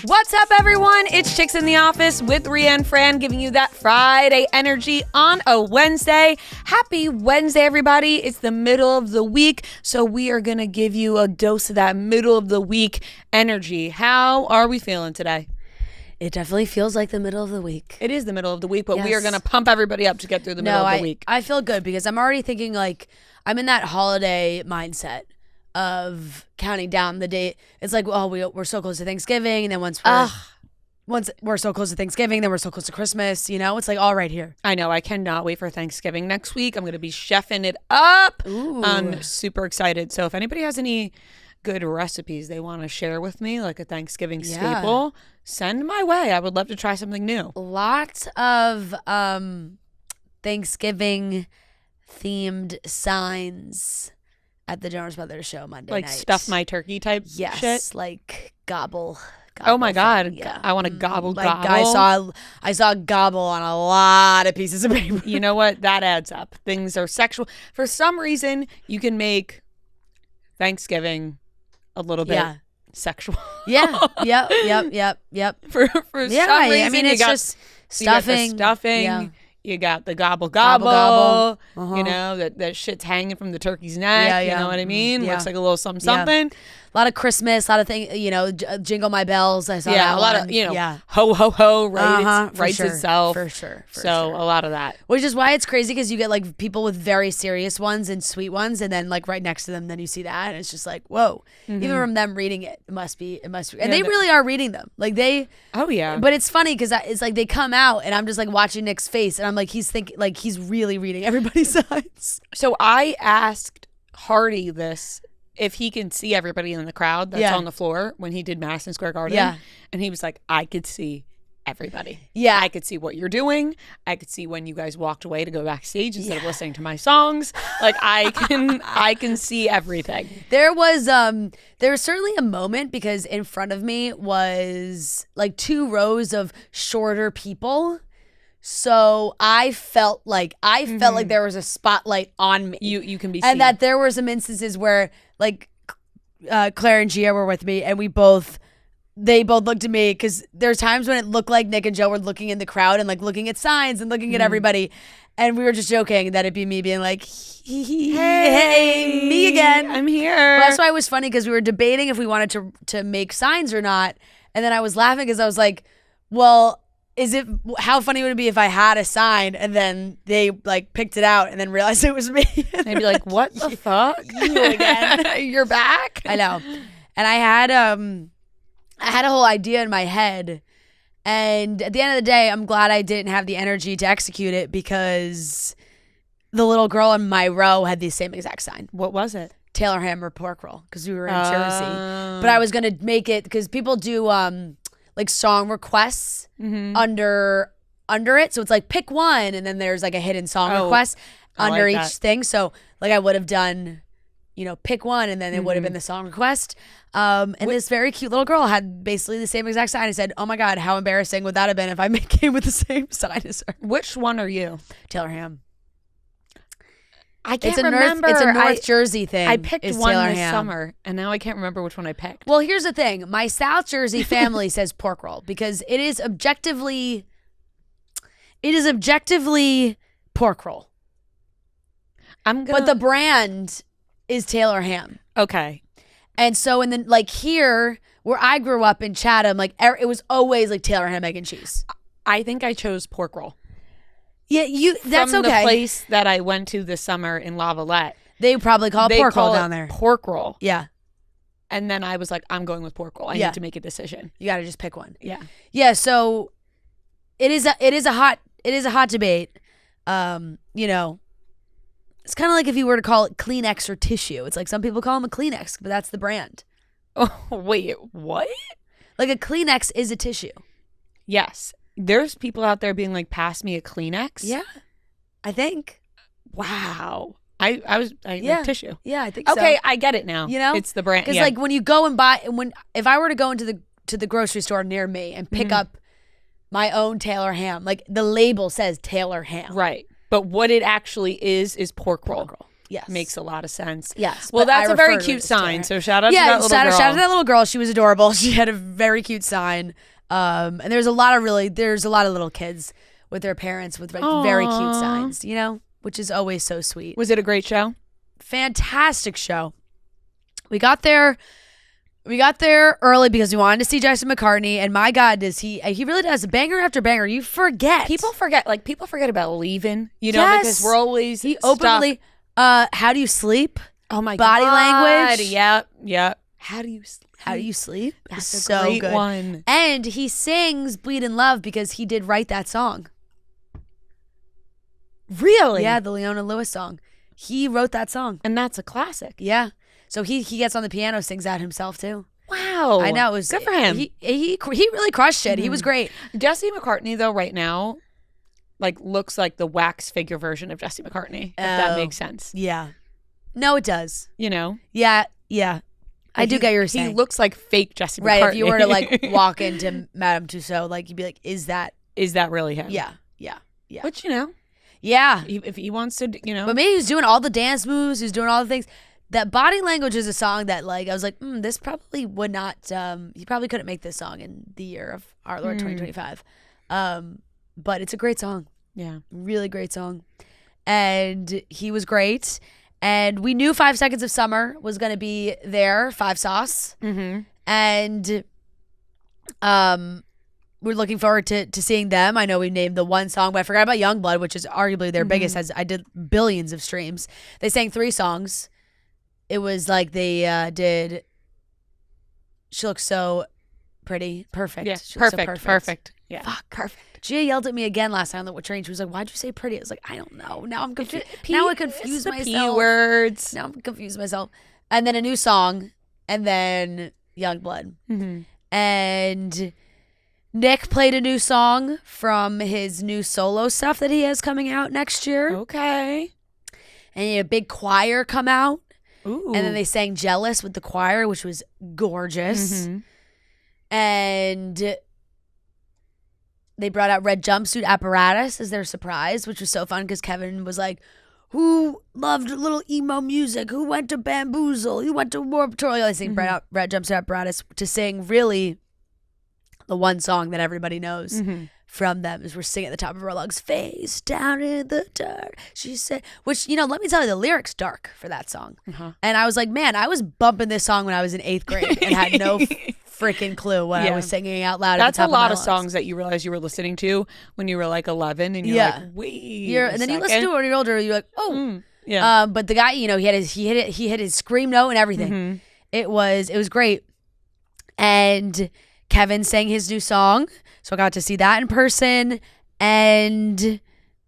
What's up, everyone? It's Chicks in the Office with Rhea and Fran, giving you that Friday energy on a Wednesday. Happy Wednesday, everybody. It's the middle of the week, so we are going to give you a dose of that middle of the week energy. How are we feeling today? It definitely feels like the middle of the week. It is the middle of the week, but we are going to pump everybody up to get through the middle of the week. I feel good because I'm already thinking like I'm in that holiday mindset of counting down the day. It's like, oh, we're so close to Thanksgiving, and then once we're so close to Thanksgiving, then we're so close to Christmas. You know, it's like all right here. I know. I cannot wait for Thanksgiving next week. I'm going to be chefing it up. Ooh. I'm super excited. So if anybody has any good recipes they want to share with me, like a Thanksgiving staple, send my way. I would love to try something new. Lots of Thanksgiving themed signs at the Jonas Brothers show Monday night. Like stuff my turkey type shit? Like gobble. Oh my God. Yeah. I want to gobble. I saw gobble on a lot of pieces of paper. You know what? That adds up. Things are sexual. For some reason, you can make Thanksgiving a little bit sexual. Yeah. Yep. For some reason, I mean, it's just stuffing. You got the stuffing. Yeah. You got the gobble. Uh-huh. You know, that shit's hanging from the turkey's neck. Yeah. You know what I mean? Yeah. Looks like a little something. A lot of Christmas, a lot of things, you know, Jingle My Bells. I saw that a lot one. of, ho, ho, ho, writes sure. itself. For sure. A lot of that. Which is why it's crazy because you get like people with very serious ones and sweet ones, and then like right next to them, then you see that, and it's just like, whoa. Mm-hmm. Even from them reading it, it must be. And they really are reading them. Like they. Oh, yeah. But it's funny because it's like they come out, and I'm just like watching Nick's face, and I'm like, he's thinking, like he's really reading everybody's signs. So I asked Hardy this, if he can see everybody in the crowd that's on the floor when he did Madison Square Garden. Yeah. And he was like, I could see everybody. Yeah. I could see what you're doing. I could see when you guys walked away to go backstage instead of listening to my songs. Like I can see everything. There was certainly a moment because in front of me was like 2 rows of shorter people. So I felt like there was a spotlight on me. You can be seen. And that there were some instances where like Claire and Gia were with me, and they both looked at me because there's times when it looked like Nick and Joe were looking in the crowd and like looking at signs and looking at everybody, and we were just joking that it'd be me being like, hey, me again, I'm here. Well, that's why it was funny because we were debating if we wanted to make signs or not, and then I was laughing because I was like, well, how funny would it be if I had a sign and then they like picked it out and then realized it was me? They'd be like, what the fuck? You again. You're back? I know. And I had a whole idea in my head, and at the end of the day, I'm glad I didn't have the energy to execute it because the little girl in my row had the same exact sign. What was it? Taylor ham or pork roll, because we were in Jersey. But I was gonna make it because people do like song requests under it, so it's like pick one, and then there's like a hidden song request under each thing. So like I would have done, pick one, and then it would have been the song request. And this very cute little girl had basically the same exact sign. I said, oh my God, how embarrassing would that have been if I came with the same sign as her? Which one are you? Taylor ham. I can't remember. It's a North Jersey thing. I picked one Taylor this ham. summer, and now I can't remember which one I picked. Well, here's the thing. My South Jersey family says pork roll because it is objectively pork roll. But the brand is Taylor ham. Okay. And so, and then like here, where I grew up in Chatham, like it was always like Taylor ham, egg, and cheese. I think I chose pork roll. Yeah, that's From okay. The place that I went to this summer in La Valette. They probably call it pork roll down there. Pork roll. Yeah. And then I was like, I'm going with pork roll. I need to make a decision. You got to just pick one. Yeah. Yeah. So it is a hot debate. It's kind of like if you were to call it Kleenex or tissue. It's like some people call them a Kleenex, but that's the brand. Oh, wait, what? Like a Kleenex is a tissue. Yes. There's people out there being like, pass me a Kleenex. Yeah, I think. Wow. Like tissue. Yeah, I think so. Okay, I get it now. It's the brand. Because like when you go and buy, if I were to go into the grocery store near me and pick up my own Taylor ham, like the label says Taylor ham. Right. But what it actually is pork roll. Yes. Makes a lot of sense. Yes. Well, but I that's a very refer to cute it sign. her. So shout out to that little girl. Shout out to that little girl. She was adorable. She had a very cute sign. And there's a lot of little kids with their parents with like very cute signs, you know, which is always so sweet. Was it a great show? Fantastic show. We got there early because we wanted to see Jason McCartney, and my God, he really does banger after banger. You forget. People forget about leaving, you know, because we're always openly. How do you sleep? Oh my Body God. language. Yep. How do you sleep? How do you sleep? That's a so great good. one. And he sings "Bleed in Love" because he did write that song. Really? Yeah, the Leona Lewis song. He wrote that song, and that's a classic. Yeah. So he gets on the piano, sings that himself too. Wow. I know, it was good for him. He really crushed it. He was great. Jesse McCartney though right now like looks like the wax figure version of Jesse McCartney, if that makes sense. Yeah. No, it does. You know? Yeah. I do get what you're saying. He looks like fake Jesse McCartney. Right, if you were to like walk into Madame Tussauds, like you'd be like, is that really him? Yeah. Which, you know, yeah. if he wants to, you know. But maybe he's doing all the dance moves, he's doing all the things. That Body Language is a song that like I was like, this probably would not he probably couldn't make this song in the year of our Lord 2025. But it's a great song. Yeah. Really great song. And he was great. And we knew 5 Seconds of Summer was gonna be there, 5 Sauce. Mm-hmm. And we're looking forward to seeing them. I know we named the one song, but I forgot about Youngblood, which is arguably their biggest, as I did billions of streams. They sang 3 songs. It was like they did She Looks So Pretty. Perfect. Yeah, She Looks So perfect. Yeah. Fuck. Perfect. Gia yelled at me again last time on the train. She was like, "Why'd you say pretty?" I was like, "I don't know. Now I'm confused. Now I confused myself. P words. Now I'm confused myself." And then a new song, and then Youngblood. Mm-hmm. And Nick played a new song from his new solo stuff that he has coming out next year. Okay. And he had a big choir come out. Ooh. And then they sang Jealous with the choir, which was gorgeous. Mm-hmm. And they brought out Red Jumpsuit Apparatus as their surprise, which was so fun because Kevin was like, who loved little emo music? Who went to Bamboozle? Who went to Warped Tour? They sing Red Jumpsuit Apparatus to sing really the one song that everybody knows from them is we're singing at the top of our lungs, face down in the dirt. She said, which, you know, let me tell you, the lyrics dark for that song. And I was like, man, I was bumping this song when I was in 8th grade and had no freaking clue what I was singing out loud. That's at the top a lot of lungs. songs that you realize you were listening to when you were like 11 and you're like, wait. And then you listen to it when you're older, you're like, oh. Yeah. But the guy, you know, he hit his scream note and everything. It was great. And Kevin sang his new song, so I got to see that in person. And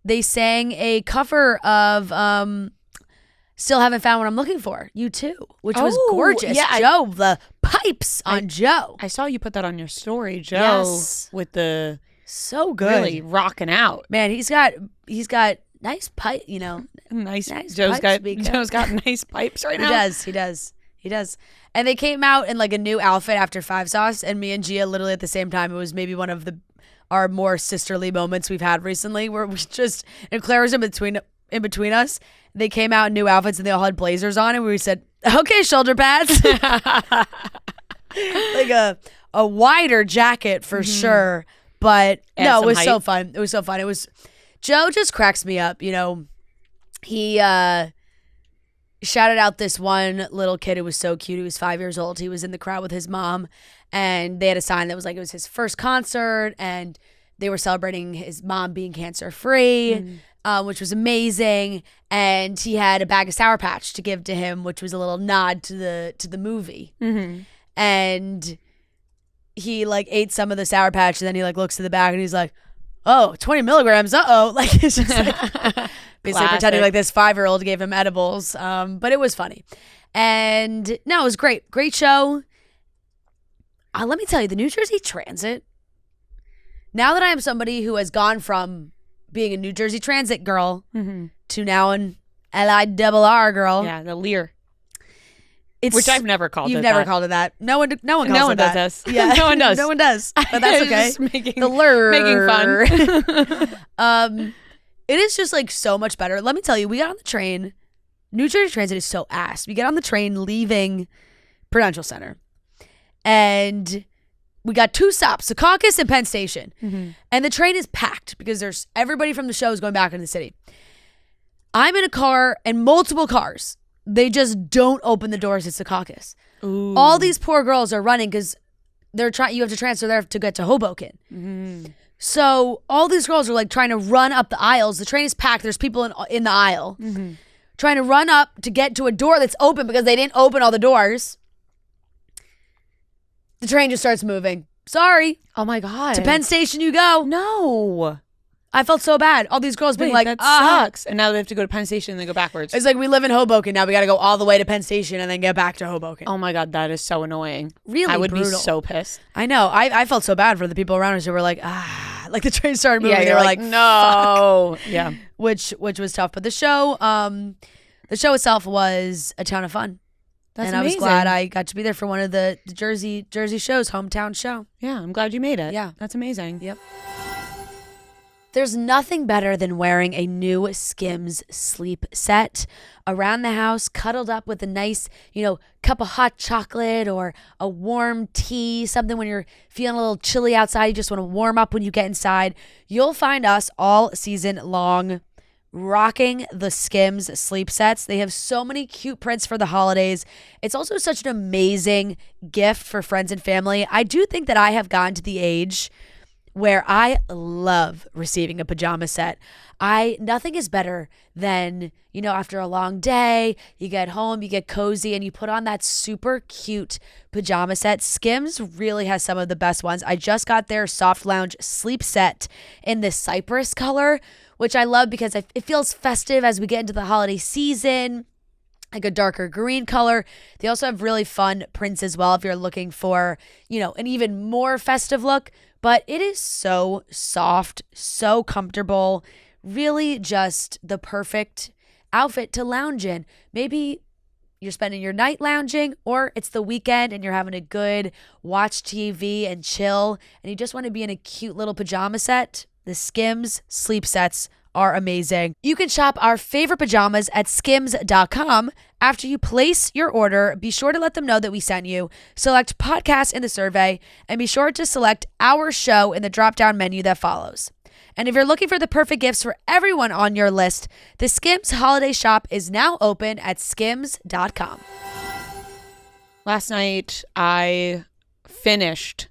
they sang a cover of Still Haven't Found What I'm Looking For, You Too, which was gorgeous. Yeah, Joe, the pipes on Joe. I saw you put that on your story, Joe, with the so good, really rocking out. Man, he's got nice pipe, you know. Nice Joe's got nice pipes right now. He does. And they came out in like a new outfit after 5 Sauce, and me and Gia literally at the same time. It was maybe one of our more sisterly moments we've had recently, where we just, and Claire was in between us. They came out in new outfits and they all had blazers on, and we said, "Okay, shoulder pads." Like a wider jacket for sure, but no, it was so fun. It was so fun. Joe just cracks me up. You know, he shouted out this one little kid who was so cute. He was 5 years old. He was in the crowd with his mom, and they had a sign that was like it was his first concert, and they were celebrating his mom being cancer-free, which was amazing. And he had a bag of Sour Patch to give to him, which was a little nod to the movie. And he like ate some of the Sour Patch, and then he like looks to the back and he's like, "Oh, 20 milligrams. Uh-oh." Like it's just like basically pretending like this 5-year-old gave him edibles. But it was funny. And no, it was great. Great show. Let me tell you, the New Jersey Transit, now that I am somebody who has gone from being a New Jersey Transit girl to now an LIRR girl. Yeah, the Lear. Which I've never called it. You've never called it that. No one calls it that. Does. Yeah, no one does. No one does. But that's okay. Just making the lure. fun. It is just like so much better. Let me tell you, we got on the train New Jersey Transit is so ass. We get on the train leaving Prudential Center, and we got 2 stops, Secaucus and Penn Station. And the train is packed because there's everybody from the show is going back into the city. I'm in a car and multiple cars. They just don't open the doors at Secaucus. All these poor girls are running because they're trying. You have to transfer there to get to Hoboken. So all these girls are like trying to run up the aisles. The train is packed. There's people in the aisle trying to run up to get to a door that's open because they didn't open all the doors. The train just starts moving. Sorry. Oh my God. To Penn Station you go. No. I felt so bad. All these girls being like, that sucks. And now they have to go to Penn Station and then go backwards. It's like we live in Hoboken. Now we got to go all the way to Penn Station and then get back to Hoboken. Oh my God, that is so annoying. Really I would brutal. be so pissed. I know. I felt so bad for the people around us who were like, like the train started moving. They were like, no. Fuck. Yeah. Which was tough. But the show itself was a ton of fun. That's and amazing. I was glad I got to be there for one of the Jersey shows, hometown show. Yeah, I'm glad you made it. Yeah. That's amazing. Yep. There's nothing better than wearing a new Skims sleep set around the house, cuddled up with a nice, cup of hot chocolate or a warm tea, something when you're feeling a little chilly outside, you just want to warm up when you get inside. You'll find us all season long rocking the Skims sleep sets. They have so many cute prints for the holidays. It's also such an amazing gift for friends and family. I do think that I have gotten to the age where I love receiving a pajama set. Nothing is better than, after a long day, you get home, you get cozy, and you put on that super cute pajama set. Skims really has some of the best ones. I just got their Soft Lounge sleep set in the cypress color, which I love because it feels festive as we get into the holiday season. Like a darker green color. They also have really fun prints as well if you're looking for, an even more festive look. But it is so soft, so comfortable, really just the perfect outfit to lounge in. Maybe you're spending your night lounging, or it's the weekend and you're having a good watch TV and chill, and you just want to be in a cute little pajama set. The Skims sleep sets are amazing. You can shop our favorite pajamas at skims.com. After you place your order, be sure to let them know that we sent you. Select podcast in the survey, and be sure to select our show in the drop-down menu that follows. And if you're looking for the perfect gifts for everyone on your list, the Skims holiday shop is now open at skims.com. Last night, I finished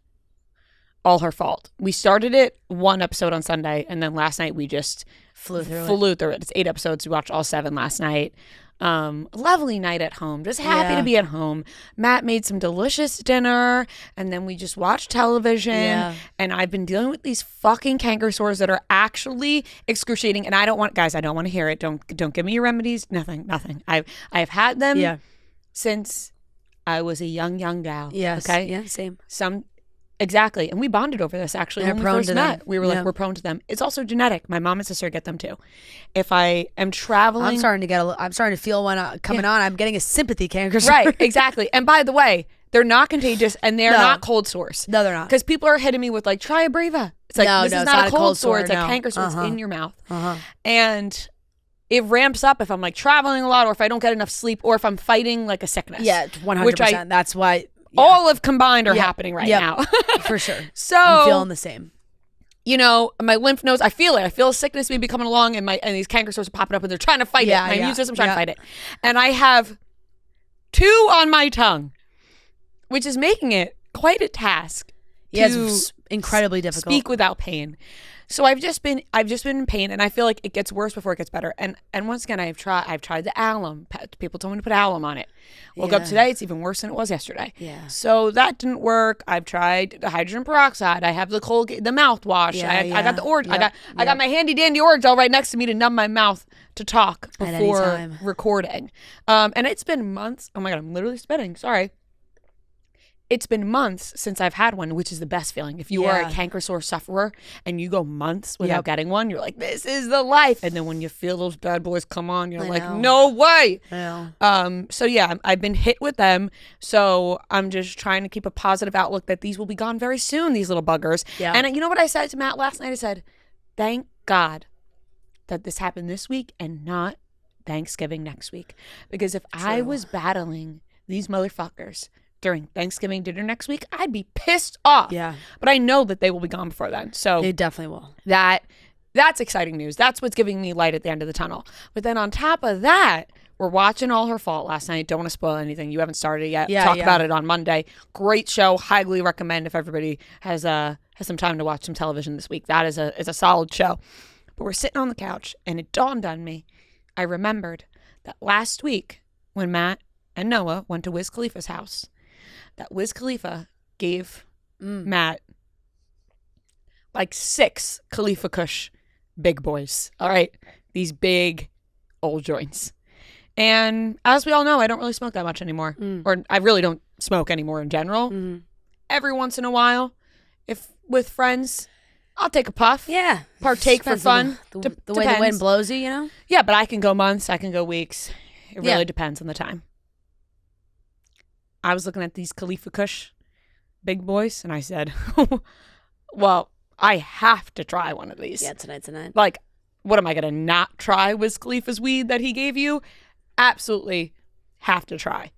All Her Fault. We started it one episode on Sunday, and then last night we just flew through it. It's 8 episodes. We watched all 7 last night. Lovely night at home. Just happy to be at home. Matt made some delicious dinner, and then we just watched television. Yeah. And I've been dealing with these fucking canker sores that are actually excruciating. And I don't want to hear it. Don't give me your remedies. Nothing. I've had them since I was a young gal. Yes. Okay. Yeah. Same. Exactly. And we bonded over this actually when we first met. We were like, we're prone to them. It's also genetic. My mom and sister get them too. If I am traveling. I'm starting to feel one coming on. I'm getting a sympathy canker. Right. Exactly. And by the way, they're not contagious and they're not cold sores. No, they're not. Because people are hitting me with like, try a Brava. It's like, this is not a cold sore. It's a canker sore. It's in your mouth. And it ramps up if I'm like traveling a lot, or if I don't get enough sleep, or if I'm fighting like a sickness. Yeah, 100%. That's why. Yeah. All of combined are happening right now. For sure. So I'm feeling the same. My lymph nodes, I feel it. I feel sickness maybe coming along, and these canker sores are popping up, and they're trying to fight it. My immune system's trying to fight it. And I have 2 on my tongue, which is making it quite a task. Yeah, it's incredibly difficult. Speak without pain. So I've just been in pain, and I feel like it gets worse before it gets better. And once again, I've tried the alum. People told me to put alum on it. Woke up today, it's even worse than it was yesterday. Yeah. So that didn't work. I've tried the hydrogen peroxide. I have the mouthwash. I got the orange. I got my handy dandy orange all right next to me to numb my mouth to talk before recording. And it's been months. Oh my God, I'm literally spitting. Sorry. It's been months since I've had one, which is the best feeling. If you are a canker sore sufferer and you go months without getting one, you're like, this is the life. And then when you feel those bad boys come on, you're like, no way. So yeah, I've been hit with them. So I'm just trying to keep a positive outlook that these will be gone very soon, these little buggers. Yeah. And you know what I said to Matt last night? I said, thank God that this happened this week and not Thanksgiving next week. Because if I was battling these motherfuckers during Thanksgiving dinner next week, I'd be pissed off. Yeah. But I know that they will be gone before then. So They definitely will. that's exciting news. That's what's giving me light at the end of the tunnel. But then on top of that, we're watching All Her Fault last night. Don't want to spoil anything. You haven't started it yet. Talk about it on Monday. Great show. Highly recommend if everybody has some time to watch some television this week. That is a solid show. But we're sitting on the couch, and it dawned on me. I remembered that last week when Matt and Noah went to Wiz Khalifa's house, that Wiz Khalifa gave Matt like 6 Khalifa Kush big boys. All right. These big old joints. And as we all know, I don't really smoke that much anymore. Or I really don't smoke anymore in general. Every once in a while, if with friends, I'll take a puff. Yeah. Partake for fun. The way the wind blows you, you know? Yeah, but I can go months. I can go weeks. It really depends on the time. I was looking at these Khalifa Kush big boys, and I said, well, I have to try one of these. Yeah, tonight's the night. Like, what am I going to not try Wiz Khalifa's weed that he gave you? Absolutely have to try.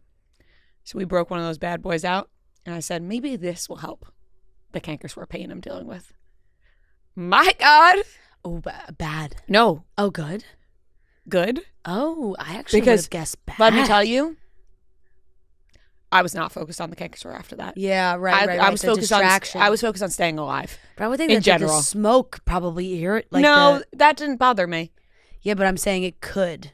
So we broke one of those bad boys out, and I said, maybe this will help the canker-sore pain I'm dealing with. My God. Oh, bad. No. Oh, good? Good. Oh, I actually would have guessed bad. Let me tell you, I was not focused on the canker-sore after that. Yeah, right. I was focused on staying alive. But I would think in that general. the smoke probably irritates. No, that didn't bother me. Yeah, but I'm saying it could.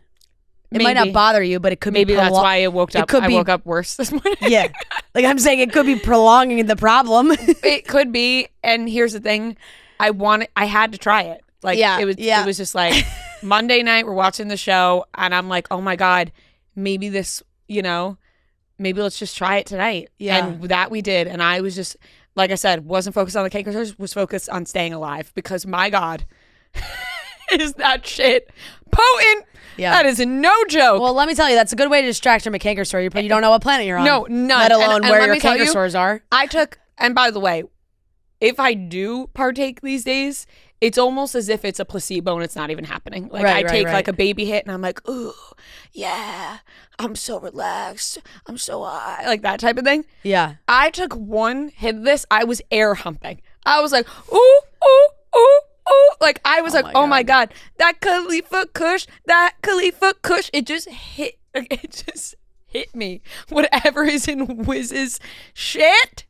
It Maybe. might not bother you, but it could Maybe be. That's why I woke up worse this morning. Yeah, like I'm saying, it could be prolonging the problem. It could be. And here's the thing, I had to try it. Like, it was just like Monday night, we're watching the show, and I'm like, oh my God, maybe this, maybe let's just try it tonight. Yeah. And that we did. And I was just, like I said, wasn't focused on the canker-sores, was focused on staying alive, because my God, is that shit potent. Yeah. That is no joke. Well, let me tell you, that's a good way to distract from a canker sore. You don't know what planet you're on. No, none. Let alone and where your canker sores are. And by the way, if I do partake these days, it's almost as if it's a placebo and it's not even happening. Like, I take like a baby hit and I'm like, ooh, yeah, I'm so relaxed. I'm so high. Like that type of thing. Yeah. I took one hit of this. I was air humping. I was like, ooh, ooh, ooh. Oh, like I was oh my God, that Khalifa Kush, it just hit me. Whatever is in Wiz's shit.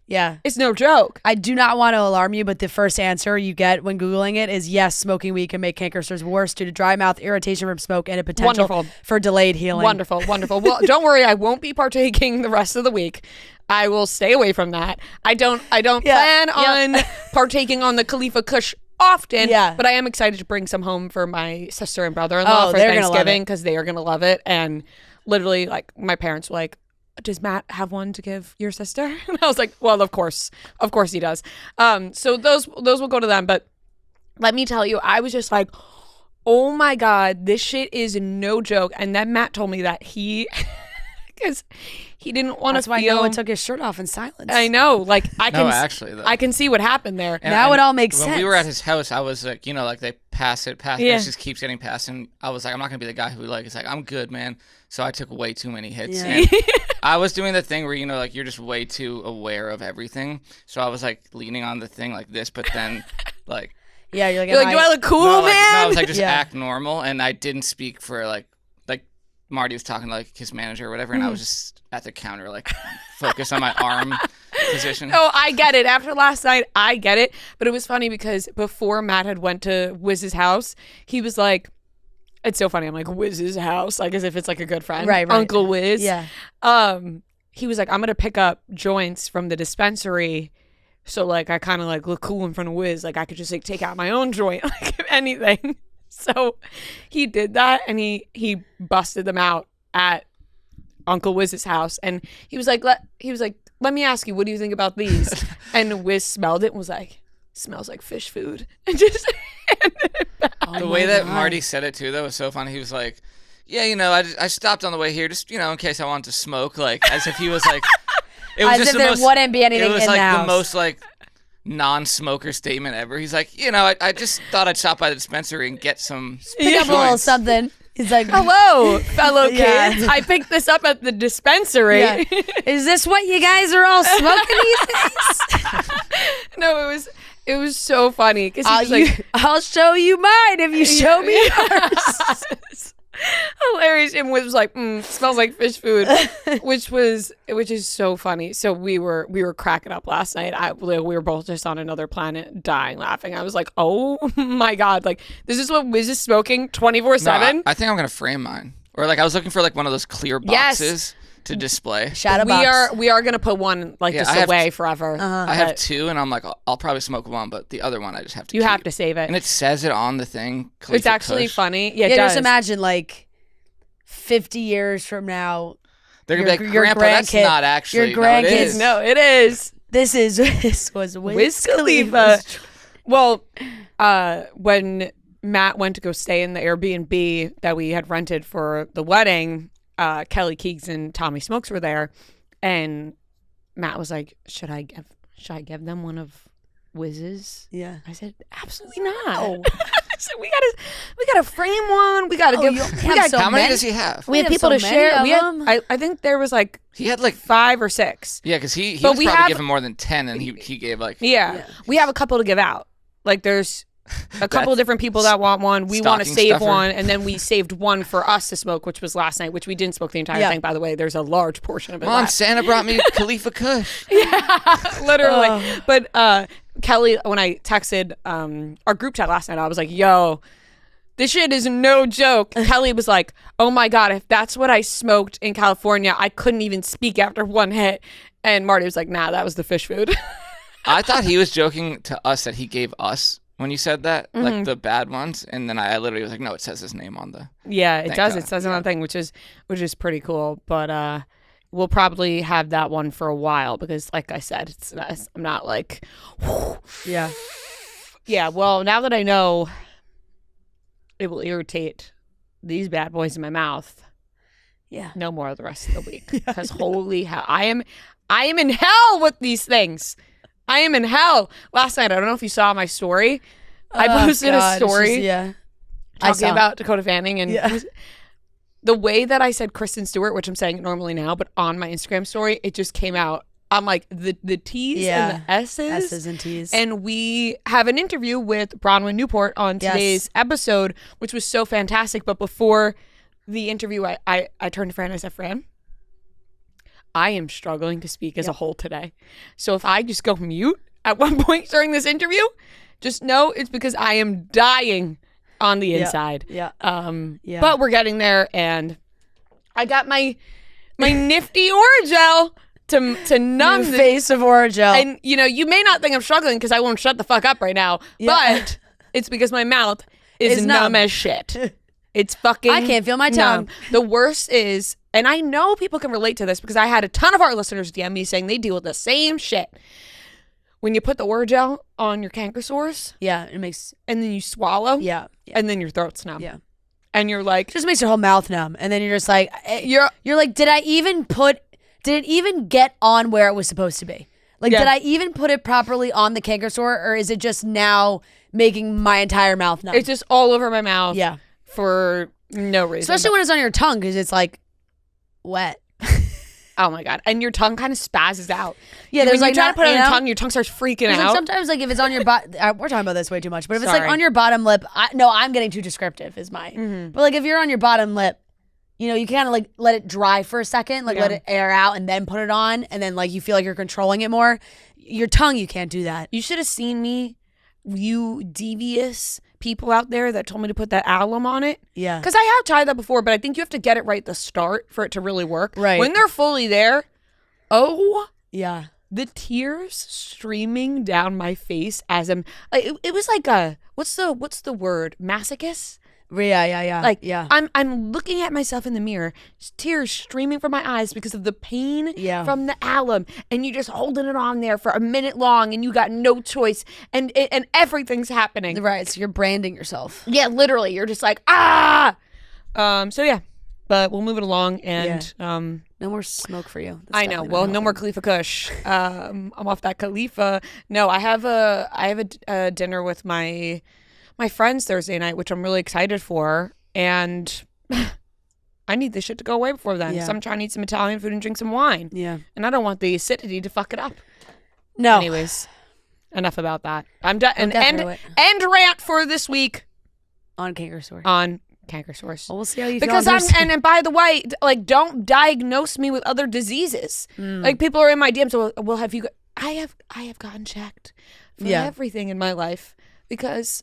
Yeah. It's no joke. I do not want to alarm you, but the first answer you get when Googling it is yes, smoking weed can make canker sores worse due to dry mouth, irritation from smoke, and a potential for delayed healing. Wonderful. Well, don't worry, I won't be partaking the rest of the week. I will stay away from that. I don't plan on partaking on the Khalifa Kush often, but I am excited to bring some home for my sister and brother-in-law for Thanksgiving, because they are going to love it. And literally, like, my parents were like, does Matt have one to give your sister? And I was like, well, of course he does. So those will go to them. But let me tell you, I was just like, oh my God, this shit is no joke. And then Matt told me that because he didn't want to feel. That's why Noah took his shirt off in silence. I know, like I can see what happened there. And now it all makes sense. When we were at his house, I was like, like they pass it, and it just keeps getting passed, and I was like, I'm not gonna be the guy who it's like, I'm good, man. So I took way too many hits. Yeah. And I was doing the thing where like you're just way too aware of everything. So I was like leaning on the thing like this, but then like you're like, do I look cool, man? No, I was like just act normal, and I didn't speak for like Marty was talking to like his manager or whatever, and I was just at the counter like focused on my arm position. Oh, I get it. After last night, I get it. But it was funny because before Matt had went to Wiz's house, he was like, it's so funny. I'm like, Wiz's house, like as if it's like a good friend, right? Uncle Wiz. Yeah. He was like, I'm gonna pick up joints from the dispensary, so like I kind of like look cool in front of Wiz. Like I could just like take out my own joint, like if anything. So he did that, and he busted them out at Uncle Wiz's house, and he was like, let me ask you, what do you think about these? And Wiz smelled it and was like, smells like fish food, and just handed it back. The way that Marty said it too, though, was so funny. He was like, yeah, I stopped on the way here just in case I wanted to smoke, like as if he was like, it was as just if there wouldn't be anything in the house. It was like the most like non-smoker statement ever. He's like, I just thought I'd stop by the dispensary and get some pick up a little something. He's like, hello, fellow Yeah. kids. I picked this up at the dispensary. yeah. Is this what you guys are all smoking these days? No, it was so funny because he was like, I'll show you mine if you show me yours. hilarious. And was like, smells like fish food, which is so funny. So we were cracking up last night. We were both just on another planet, dying laughing. I was like, oh my god, like this is what Wiz is smoking 24/7. No, I think I'm gonna frame mine. Or like I was looking for like one of those clear boxes to display. Shadow box. We are gonna put one like just away forever. I have two, and I'm like, I'll probably smoke one, but the other one I just have to. You keep. have to save it. And it says it on the thing. It's Khalifa actually Kush. funny. Yeah, it Yeah, does. just imagine like 50 years from now, They're gonna be like, your Grandpa, that's grandkid- not actually. your No, it grandkids- is. No, it is. this was Wiz Khalifa. Well, when Matt went to go stay in the Airbnb that we had rented for the wedding, Kelly Keegs and Tommy Smokes were there, and Matt was like, "Should I give them one of Wiz's?" Yeah. I said, "Absolutely not." Oh. I said, "We gotta frame one. We gotta give. you We have got so How many many? does he have? we have have people so to many share. of We had, them. I think there was like He had like 5 or 6. yeah, because he But was we probably have- giving more than 10, and he gave like Yeah. We have a couple to give out. Like there's a couple of different people that want one. We want to Stocking save stuffer. one, and then we saved one for us to smoke, which was last night, which we didn't smoke the entire Yeah. thing. By the way, there's a large portion of it Mom, left. Santa brought me Khalifa Kush. Literally. But Kelly, when I texted our group chat last night, I was like, "Yo, this shit is no joke." Kelly was like, "Oh my god, if that's what I smoked in California, I couldn't even speak after one hit." And Marty was like, "Nah, that was the fish food." I thought he was joking to us that he gave us when you said that, Mm-hmm. like the bad ones, and then I literally was like, no, it says his name on the. Yeah, it Thank does. God. It says another thing, which is pretty cool. But we'll probably have that one for a while because, like I said, I'm not like, Yeah. yeah. Well, now that I know, it will irritate these bad boys in my mouth. Yeah. No more the rest of the week because holy hell, I am in hell with these things. I am in hell. Last night, I don't know if you saw my story. I posted a story. Yeah. I Talking saw. about Dakota Fanning and Yeah. the way that I said Kristen Stewart, which I'm saying it normally now, but on my Instagram story, it just came out. I'm like the T's and the S's. S's and T's. And we have an interview with Bronwyn Newport on today's episode, which was so fantastic. But before the interview, I turned to Fran and I said, "Fran, I am struggling to speak as a whole today. So if I just go mute at one point during this interview, just know it's because I am dying on the inside." Yeah. But we're getting there, and I got my nifty Orajel to numb The the face of Orajel. And you may not think I'm struggling because I won't shut the fuck up right now, Yeah. but it's because my mouth is It's numb numb. as shit. It's fucking I can't feel my numb. tongue. The worst is, and I know people can relate to this because I had a ton of our listeners DM me saying they deal with the same shit. When you put the Orajel on your canker sores yeah, it makes and then you swallow, yeah. and then your throat's numb. Yeah. And you're like, It just makes your whole mouth numb, and then you're just like, you're like, did it even get on where it was supposed to be? Like, Yeah. did I even put it properly on the canker sore, or is it just now making my entire mouth numb? it's just all over my mouth. Yeah. For no reason. Especially when it's on your tongue, because it's like wet. Oh my god! And your tongue kind of spazzes out. Yeah, when there's you like try to not- put it you on your know? tongue, your tongue starts freaking 'Cause, like, out. sometimes, like, if it's on your we're talking about this way too much, but if it's Sorry. like on your bottom lip, I'm getting too descriptive is my. Mm-hmm. But like if you're on your bottom lip, you kind of like let it dry for a second, like let Yeah. it air out and then put it on, and then like you feel like you're controlling it more. Your tongue, you can't do that. You should have seen me, you devious people out there that told me to put that alum on it. Yeah. Because I have tried that before, but I think you have to get it right at the start for it to really work. Right. When they're fully there, Yeah. the tears streaming down my face as I'm. It was like a what's the word? Masochist. Yeah. Like yeah. I'm looking at myself in the mirror, tears streaming from my eyes because of the pain Yeah. from the alum, and you just holding it on there for a minute long, and you got no choice, and everything's happening. Right. So you're branding yourself. Yeah, literally, you're just like ah. So yeah, but we'll move it along, and No more smoke for you. That's I know. definitely Well, not no more helping. Khalifa Kush. I'm off that Khalifa. No, I have a dinner with my friends Thursday night, which I'm really excited for. And I need this shit to go away before then. So I'm trying to eat some Italian food and drink some wine. Yeah. And I don't want the acidity to fuck it up. No. Anyways, enough about that. I'm done. And rant for this week. On Canker Sore. On Canker Sores. Well, we'll see how you because feel. And by the way, like, don't diagnose me with other diseases. Like, people are in my DMs. So, well, have you? I have gotten checked for everything in my life because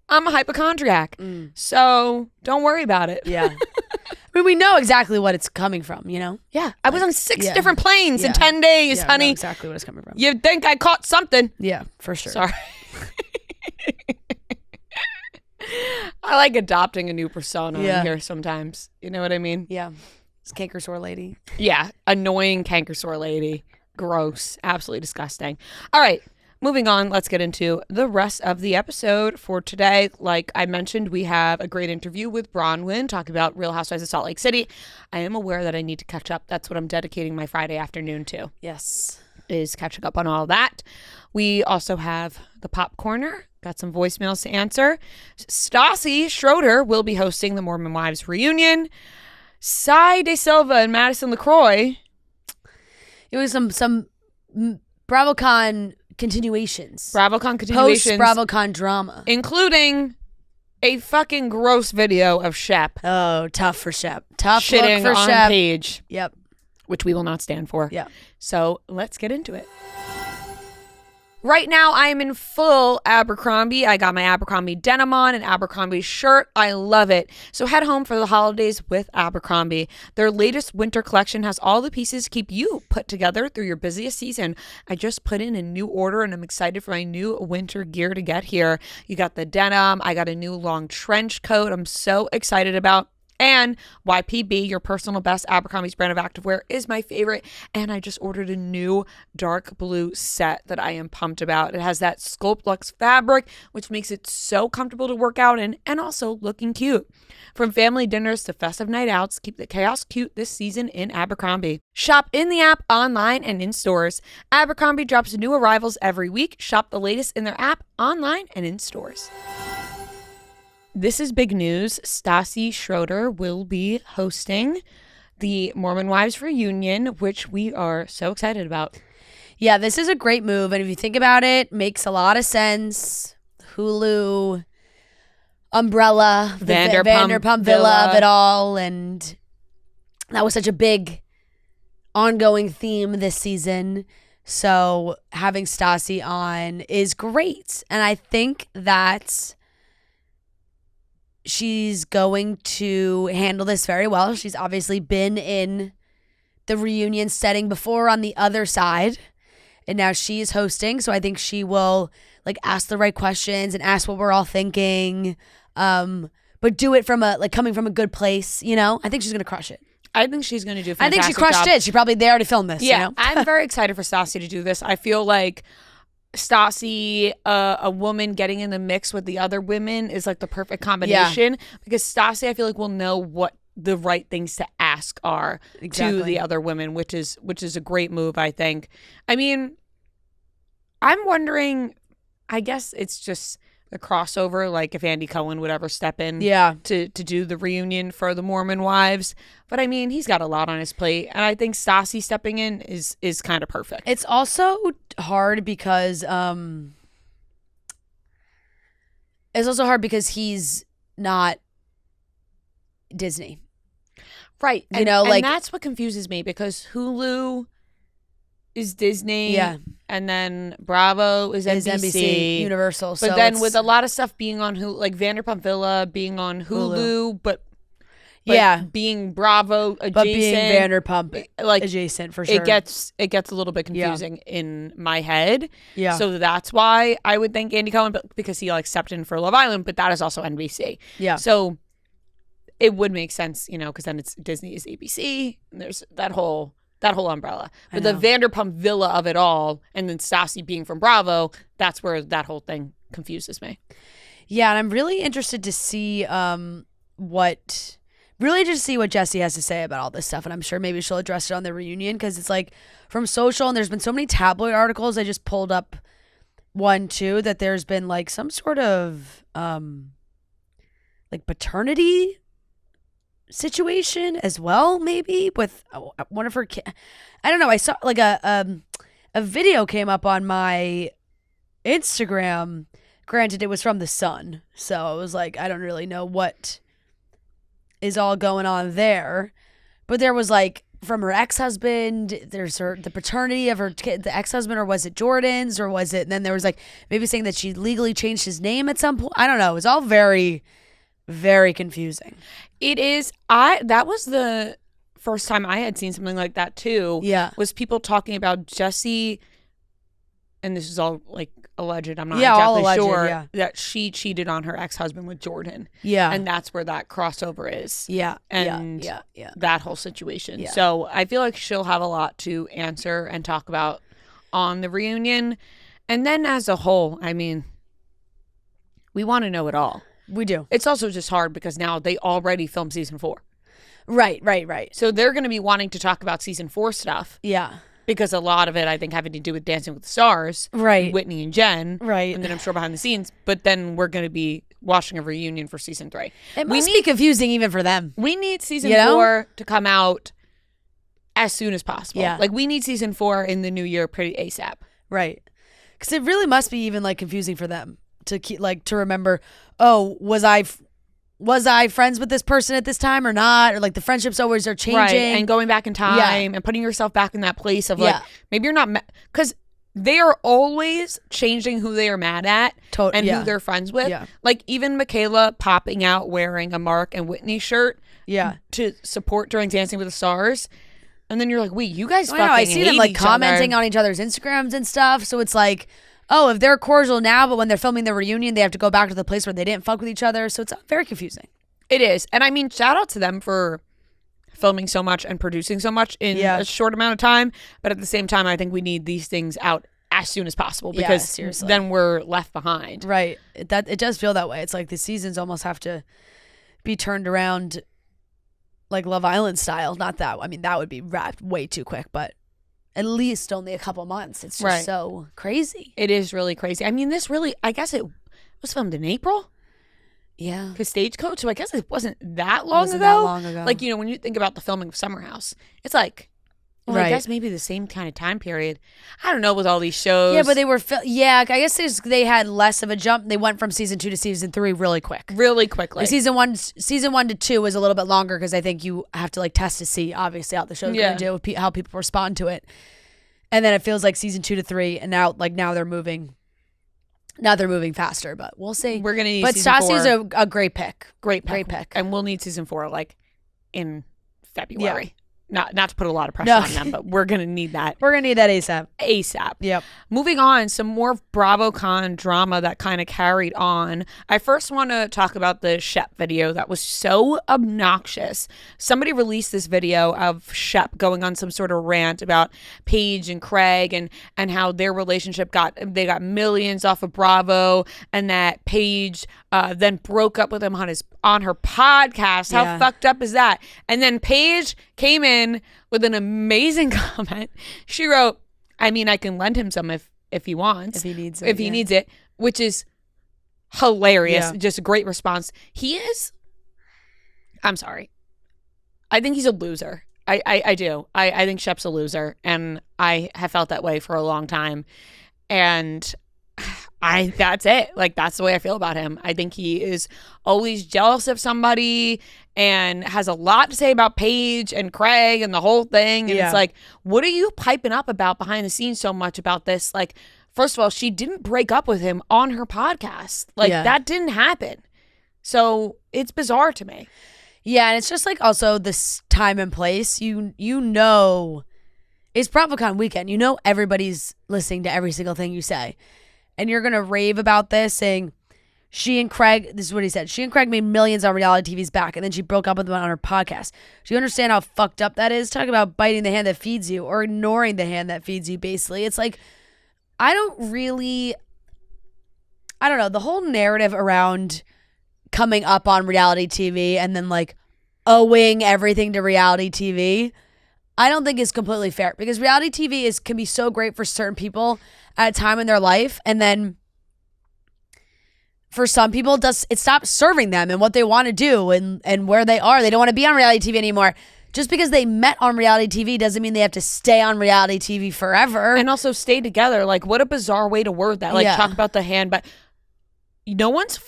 I'm a hypochondriac. So don't worry about it. Yeah. I mean, we know exactly what it's coming from, you know? Yeah. I was on 6 different planes in 10 days, honey. I know exactly what it's coming from. You'd think I caught something. Yeah, for sure. Sorry. I like adopting a new persona in here sometimes. You know what I mean? Yeah. It's Canker Sore lady. Yeah. Annoying canker sore lady. Gross. Absolutely disgusting. All right. Moving on, let's get into the rest of the episode for today. Like I mentioned, we have a great interview with Bronwyn talking about Real Housewives of Salt Lake City. I am aware that I need to catch up. That's what I'm dedicating my Friday afternoon to. Yes. Is catching up on all that. We also have the Pop Corner. Got some voicemails to answer. Stassi Schroeder will be hosting the Mormon Wives reunion. De Silva and Madison LeCroy. It was some BravoCon continuations. Post BravoCon drama. Including a fucking gross video of Shep. Oh, tough for Shep. Tough shitting look for on Shep. Paige. Yep. Which we will not stand for. Yeah. So let's get into it. Right now, I am in full Abercrombie. I got my Abercrombie denim on, an Abercrombie shirt. I love it. So head home for the holidays with Abercrombie. Their latest winter collection has all the pieces to keep you put together through your busiest season. I just put in a new order, and I'm excited for my new winter gear to get here. You got the denim. I got a new long trench coat I'm so excited about. And YPB, your personal best Abercrombie's brand of activewear, is my favorite. And I just ordered a new dark blue set that I am pumped about. It has that Sculpt Luxe fabric, which makes it so comfortable to work out in and also looking cute. From family dinners to festive night outs, keep the chaos cute this season in Abercrombie. Shop in the app, online, and in stores. Abercrombie drops new arrivals every week. Shop the latest in their app, online, and in stores. This is big news. Stassi Schroeder will be hosting the Mormon Wives reunion, which we are so excited about. Yeah, this is a great move. And if you think about it, makes a lot of sense. Hulu, umbrella, Vanderpump Villa of it all. And that was such a big ongoing theme this season. So having Stassi on is great. And I think that she's going to handle this very well. She's obviously been in the reunion setting before on the other side, and now she's hosting. So I think she will like ask the right questions and ask what we're all thinking, but do it from coming from a good place. You know, I think she's gonna crush it. I think she's gonna do a I think she crushed it. She probably there to film this. Yeah, you know? I'm very excited for Stassi to do this. I feel like Stassi, a woman getting in the mix with the other women is like the perfect combination because Stassi, I feel like, will know what the right things to ask are to the other women, which is a great move, I think. I mean, I'm wondering, I guess it's just the crossover, like if Andy Cohen would ever step in to do the reunion for the Mormon Wives. But I mean, he's got a lot on his plate. And I think Stassi stepping in is kind of perfect. It's also hard because he's not Disney. Right. You know, and that's what confuses me because Hulu is Disney. Yeah. And then Bravo is NBC. Universal. But then with a lot of stuff being on Hulu, like Vanderpump Villa being on Hulu. but being Bravo adjacent. But being Vanderpump adjacent for sure. It gets a little bit confusing in my head. Yeah. So that's why I would think Andy Cohen, but because he stepped in for Love Island, but that is also NBC. Yeah. So it would make sense, you know, because then it's Disney is ABC. And there's that whole umbrella. But the Vanderpump Villa of it all, and then Stassi being from Bravo, that's where that whole thing confuses me. Yeah, and I'm really interested to see what Jessie has to say about all this stuff. And I'm sure maybe she'll address it on the reunion because it's like from social, and there's been so many tabloid articles. I just pulled up one too that there's been like some sort of like paternity situation as well, maybe with one of her kids. I don't know. I saw like a video came up on my Instagram. Granted, it was from the Sun, so I was like, I don't really know what is all going on there. But there was like from her ex-husband, there's the paternity of her kid, the ex-husband, or was it Jordan's, or was it? And then there was like maybe saying that she legally changed his name at some point. I don't know. It was all very, very confusing. It is. That was the first time I had seen something like that too. Yeah. Was people talking about Jessie, and this is all like alleged. I'm not all exactly alleged, sure that she cheated on her ex-husband with Jordan. Yeah. And that's where that crossover is. Yeah. And yeah. that whole situation. Yeah. So I feel like she'll have a lot to answer and talk about on the reunion. And then as a whole, I mean, we want to know it all. We do. It's also just hard because now they already filmed season 4. Right. So they're going to be wanting to talk about season 4 stuff. Yeah. Because a lot of it, I think, having to do with Dancing with the Stars. Right. Whitney and Jen. Right. And then I'm sure behind the scenes. But then we're going to be watching a reunion for season 3. It must be confusing even for them. We need season 4 to come out as soon as possible. Yeah. Like, we need season 4 in the new year pretty ASAP. Right. Because it really must be even like confusing for them to keep to remember, oh, was I friends with this person at this time or not? Or like the friendships always are changing. Right. And going back in time and putting yourself back in that place of like, maybe you're not, because they are always changing who they are mad at and who they're friends with. Yeah. Like even Michaela popping out wearing a Mark and Whitney shirt to support during Dancing with the Stars. And then you're like, wait, you guys fucking I see them like commenting other. on each other's Instagrams and stuff. So it's like, oh, if they're cordial now, but when they're filming the reunion, they have to go back to the place where they didn't fuck with each other. So it's very confusing. It is. And I mean, shout out to them for filming so much and producing so much in a short amount of time. But at the same time, I think we need these things out as soon as possible because then we're left behind. Right. It does feel that way. It's like the seasons almost have to be turned around like Love Island style. Not that. I mean, that would be wrapped way too quick, but at least only a couple months. It's just so crazy. It is really crazy. I mean, this really, I guess it was filmed in April. Yeah. Because Stagecoach, so I guess it wasn't that long ago. Like, you know, when you think about the filming of Summer House, it's like, well, I guess maybe the same kind of time period. I don't know with all these shows. Yeah, but they were, I guess they had less of a jump. They went from season 2 to season 3 really quick. Really quickly. Like season 1 to 2 was a little bit longer because I think you have to like test to see, obviously, how the show's going to do, how people respond to it. And then it feels like season 2 to 3, and now they're moving. Now they're moving faster, but we'll see. We're gonna need. But Stassi's a great pick. Great pick, and we'll need season 4 like in February. Yeah. Not to put a lot of pressure on them, but we're gonna need that. We're gonna need that ASAP. Yep. Moving on, some more BravoCon drama that kind of carried on. I first want to talk about the Shep video that was so obnoxious. Somebody released this video of Shep going on some sort of rant about Paige and Craig and how their relationship got millions off of Bravo, and that Paige then broke up with him on her podcast. How fucked up is that? And then Paige came in with an amazing comment. She wrote, I mean, I can lend him some if he wants. If he needs it. If he needs it, which is hilarious. Just a great response. He is, I'm sorry. I think he's a loser. I do. I think Shep's a loser. And I have felt that way for a long time. And that's it. Like, that's the way I feel about him. I think he is always jealous of somebody and has a lot to say about Paige and Craig and the whole thing. And it's like, what are you piping up about behind the scenes so much about this? Like, first of all, she didn't break up with him on her podcast. Like, that didn't happen. So it's bizarre to me. Yeah, and it's just like also this time and place. You know, it's BravoCon weekend. You know everybody's listening to every single thing you say. And you're going to rave about this, saying she and Craig, this is what he said, she and Craig made millions on reality TV's back, and then she broke up with him on her podcast. Do you understand how fucked up that is? Talk about biting the hand that feeds you or ignoring the hand that feeds you, basically. It's like, I don't know, the whole narrative around coming up on reality TV and then like owing everything to reality TV, I don't think is completely fair, because reality TV can be so great for certain people at a time in their life, and then for some people, it stops serving them and what they want to do and where they are. They don't want to be on reality TV anymore. Just because they met on reality TV doesn't mean they have to stay on reality TV forever. And also stay together. Like, what a bizarre way to word that. Like, talk about the hand, but no one's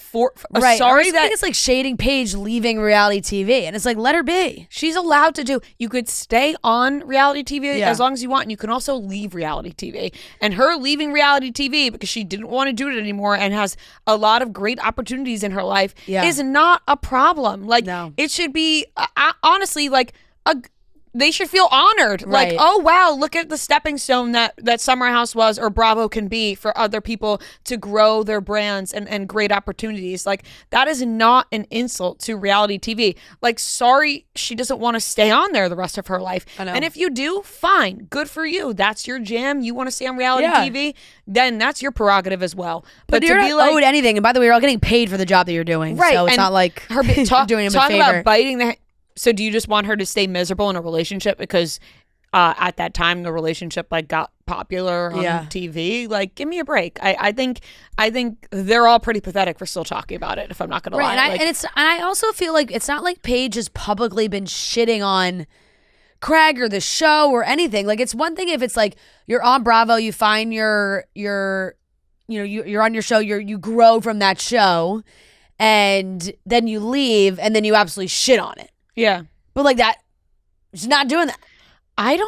right. sorry I that think it's like shading Paige leaving reality TV, and it's like, let her be. She's allowed to do. You could stay on reality TV as long as you want, and you can also leave reality TV. And her leaving reality TV because she didn't want to do it anymore and has a lot of great opportunities in her life is not a problem. Like, it should be honestly like they should feel honored. Right. Like, oh, wow, look at the stepping stone that Summer House was or Bravo can be for other people to grow their brands and great opportunities. Like, that is not an insult to reality TV. Like, sorry, she doesn't want to stay on there the rest of her life. I know. And if you do, fine. Good for you. That's your jam. You want to stay on reality TV, then that's your prerogative as well. But you're not owed anything. And by the way, you're all getting paid for the job that you're doing. Right. So it's not like her you're doing him a favor. About biting the... So do you just want her to stay miserable in a relationship because at that time the relationship like got popular on TV? Like, give me a break. I think they're all pretty pathetic for still talking about it, if I'm not gonna lie. And I also feel like it's not like Paige has publicly been shitting on Craig or the show or anything. Like, it's one thing if it's like you're on Bravo, you find you're on your show, you grow from that show, and then you leave and then you absolutely shit on it. Yeah. But like that, she's not doing that.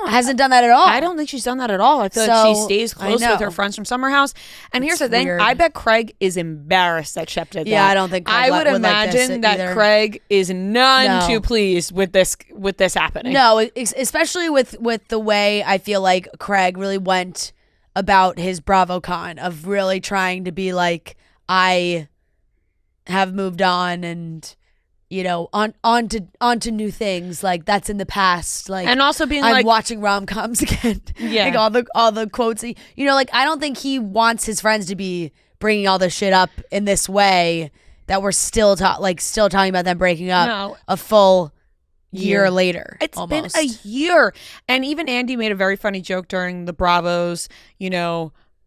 Hasn't done that at all. I don't think she's done that at all. I feel like she stays close with her friends from Summer House. And here's the thing. Weird. I bet Craig is embarrassed that Shep did that. Yeah, I don't think Craig would imagine that Craig is none too pleased with this happening. No, especially with the way I feel like Craig really went about his BravoCon of really trying to be like, I have moved on and on to new things, like that's in the past, like, and also being I'm like watching rom-coms again. Like all the quotes, like I don't think he wants his friends to be bringing all this shit up in this way that we're still talking about them breaking up a full year later. It's almost been a year, and even Andy made a very funny joke during the Bravos,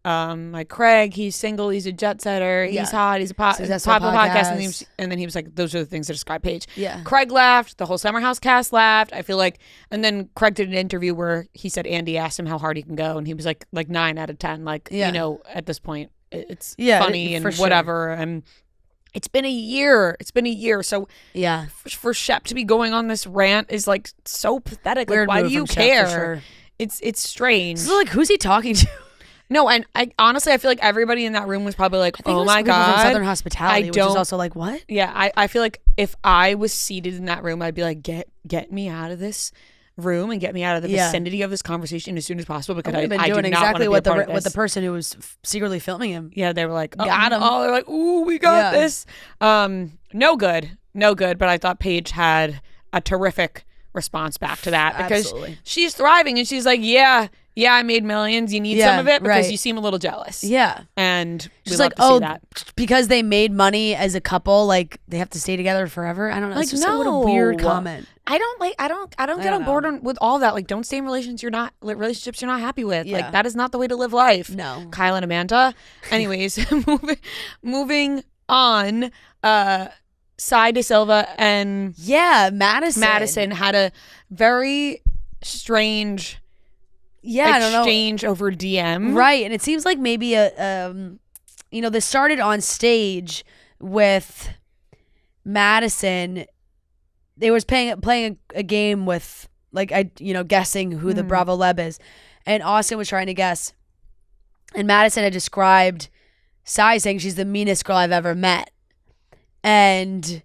like Craig, he's single, he's a jet setter, he's hot, he's a popular podcast, and then he was like, those are the things that describe Paige. Craig laughed, the whole Summer House cast laughed. I feel like, and then Craig did an interview where he said Andy asked him how hard he can go, and he was like 9 out of 10. Like, at this point it's funny and whatever. And it's been a year. So for Shep to be going on this rant is like so pathetic. Weird, like, why do you care? Sure. It's strange. So like, who's he talking to? No, and I honestly, I feel like everybody in that room was probably like, "Oh my god!" From Southern Hospitality, which is also like, what? Yeah, I feel like if I was seated in that room, I'd be like, "Get me out of this room and get me out of the vicinity of this conversation as soon as possible," because I been doing exactly what the person who was secretly filming him. Yeah, they were like, got him. Oh, they're like, "Ooh, we got this." No good. But I thought Paige had a terrific response back to that because she's thriving and she's like, yeah, I made millions. You need some of it because you seem a little jealous. Yeah. And she's like, see that. Because they made money as a couple, like they have to stay together forever. I don't know. Like, it's just what a weird comment. I don't get on board with all that. Like, don't stay in relationships you're not happy with. Yeah. Like, that is not the way to live life. No. Kyle and Amanda. Anyways, moving on. Stassi de Silva and Madison had a very strange exchange over DM. Right. And it seems like maybe this started on stage with Madison. They was playing a game with guessing who the Bravo Leb is. And Austin was trying to guess. And Madison had described Stassi saying she's the meanest girl I've ever met. And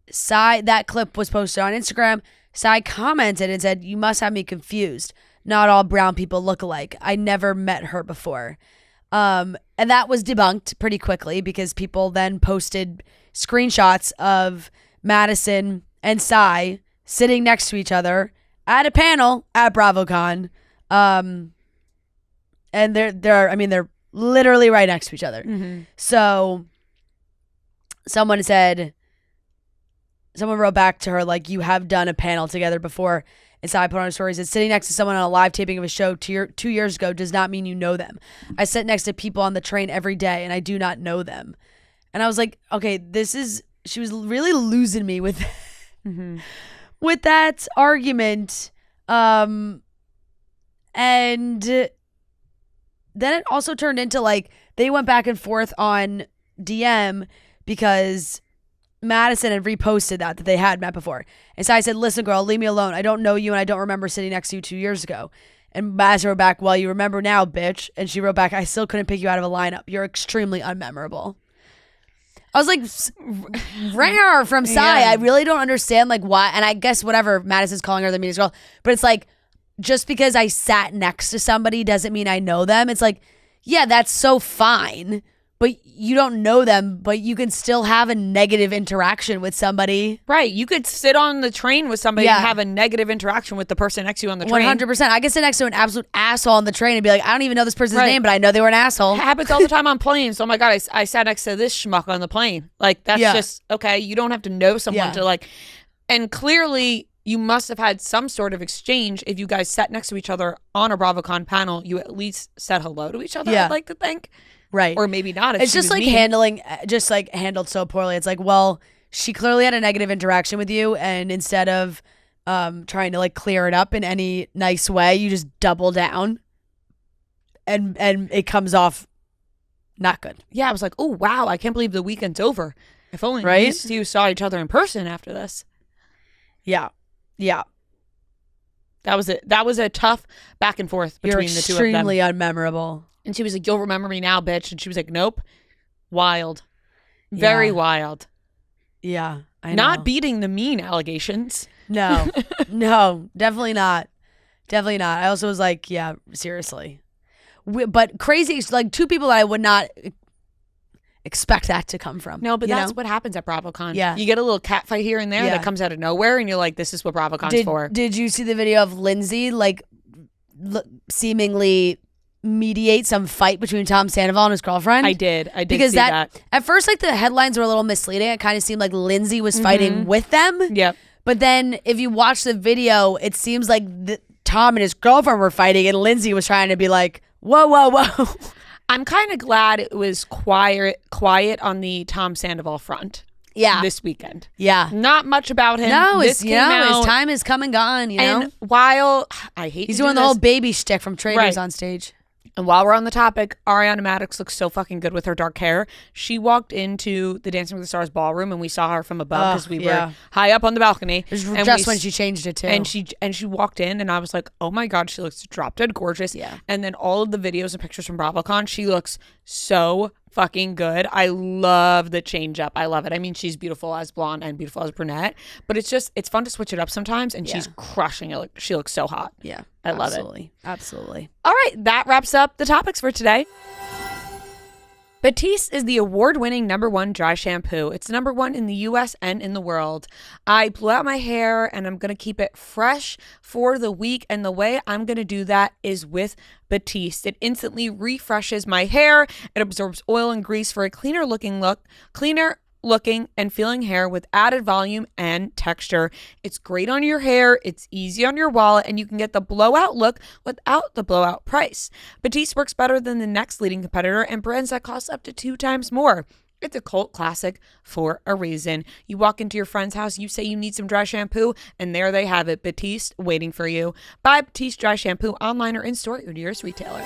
that clip was posted on Instagram. Stassi commented and said, "You must have me confused. Not all brown people look alike. I never met her before." And that was debunked pretty quickly because people then posted screenshots of Madison and Stassi sitting next to each other at a panel at BravoCon. And they're literally right next to each other. Mm-hmm. So someone wrote back to her, like, "You have done a panel together before." And so I put on a story, said, "Sitting next to someone on a live taping of a show 2 years ago does not mean you know them. I sit next to people on the train every day and I do not know them." And I was like, okay, she was really losing me with with that argument. And then it also turned into like they went back and forth on DM because Madison had reposted that they had met before. And so I said, listen, girl, leave me alone. I don't know you and I don't remember sitting next to you 2 years ago. And Madison wrote back, well, you remember now, bitch. And she wrote back, I still couldn't pick you out of a lineup. You're extremely unmemorable. I was like, rare from Sai. I really don't understand like why. And I guess whatever, Madison's calling her the meanest girl. But it's like, just because I sat next to somebody doesn't mean I know them. It's like, yeah, that's so fine. But you don't know them, but you can still have a negative interaction with somebody. Right. You could sit on the train with somebody and have a negative interaction with the person next to you on the train. 100%. I could sit next to an absolute asshole on the train and be like, I don't even know this person's name, but I know they were an asshole. It happens all the time on planes. Oh my God, I sat next to this schmuck on the plane. Like, that's just, okay, you don't have to know someone to like, and clearly you must have had some sort of exchange. If you guys sat next to each other on a BravoCon panel, you at least said hello to each other, I'd like to think. Right. Or maybe not. It's just like handled so poorly. It's like, well, she clearly had a negative interaction with you, and instead of trying to like clear it up in any nice way, you just double down and it comes off not good. Yeah, I was like, oh wow, I can't believe the weekend's over. If only these two saw each other in person after this. Yeah. Yeah. That was it. That was a tough back and forth between the two of them. Extremely unmemorable. And she was like, you'll remember me now, bitch. And she was like, nope. Wild. Very wild. Yeah, I know. Not beating the mean allegations. No. No, definitely not. Definitely not. I also was like, yeah, seriously. But crazy, like two people that I would not expect that to come from. No, but that's what happens at BravoCon. Yeah. You get a little cat fight here and there that comes out of nowhere, and you're like, this is what BravoCon's for. Did you see the video of Lindsay, like, seemingly mediate some fight between Tom Sandoval and his girlfriend? I did because see that. At first, like, the headlines were a little misleading. It kind of seemed like Lindsay was fighting with them. Yep. But then if you watch the video, it seems like Tom and his girlfriend were fighting, and Lindsay was trying to be like, whoa, whoa, whoa. I'm kind of glad it was quiet on the Tom Sandoval front. Yeah. This weekend. Yeah. Not much about him. No, his time is come and gone, you know? And while I hate he's doing the whole baby shtick from Traders on stage. And while we're on the topic, Ariana Madix looks so fucking good with her dark hair. She walked into the Dancing with the Stars ballroom, and we saw her from above because we were high up on the balcony. Just when she changed it too. And she walked in, and I was like, oh my God, she looks drop dead gorgeous. Yeah. And then all of the videos and pictures from BravoCon, she looks so fucking good. I love the change up. I love it. I mean, she's beautiful as blonde and beautiful as brunette, but it's fun to switch it up sometimes, and she's crushing it. She looks so hot. Yeah. I love it. Absolutely. All right, that wraps up the topics for today. Batiste is the award-winning #1 dry shampoo. It's #1 in the US and in the world. I blew out my hair, and I'm going to keep it fresh for the week, and the way I'm going to do that is with Batiste. It instantly refreshes my hair. It absorbs oil and grease for a cleaner looking and feeling hair with added volume and texture. It's great on your hair, it's easy on your wallet, and you can get the blowout look without the blowout price. Batiste works better than the next leading competitor and brands that cost up to 2 times more. It's a cult classic for a reason. You walk into your friend's house, you say you need some dry shampoo, and there they have it, Batiste, waiting for you. Buy Batiste Dry Shampoo online or in-store at your nearest retailer.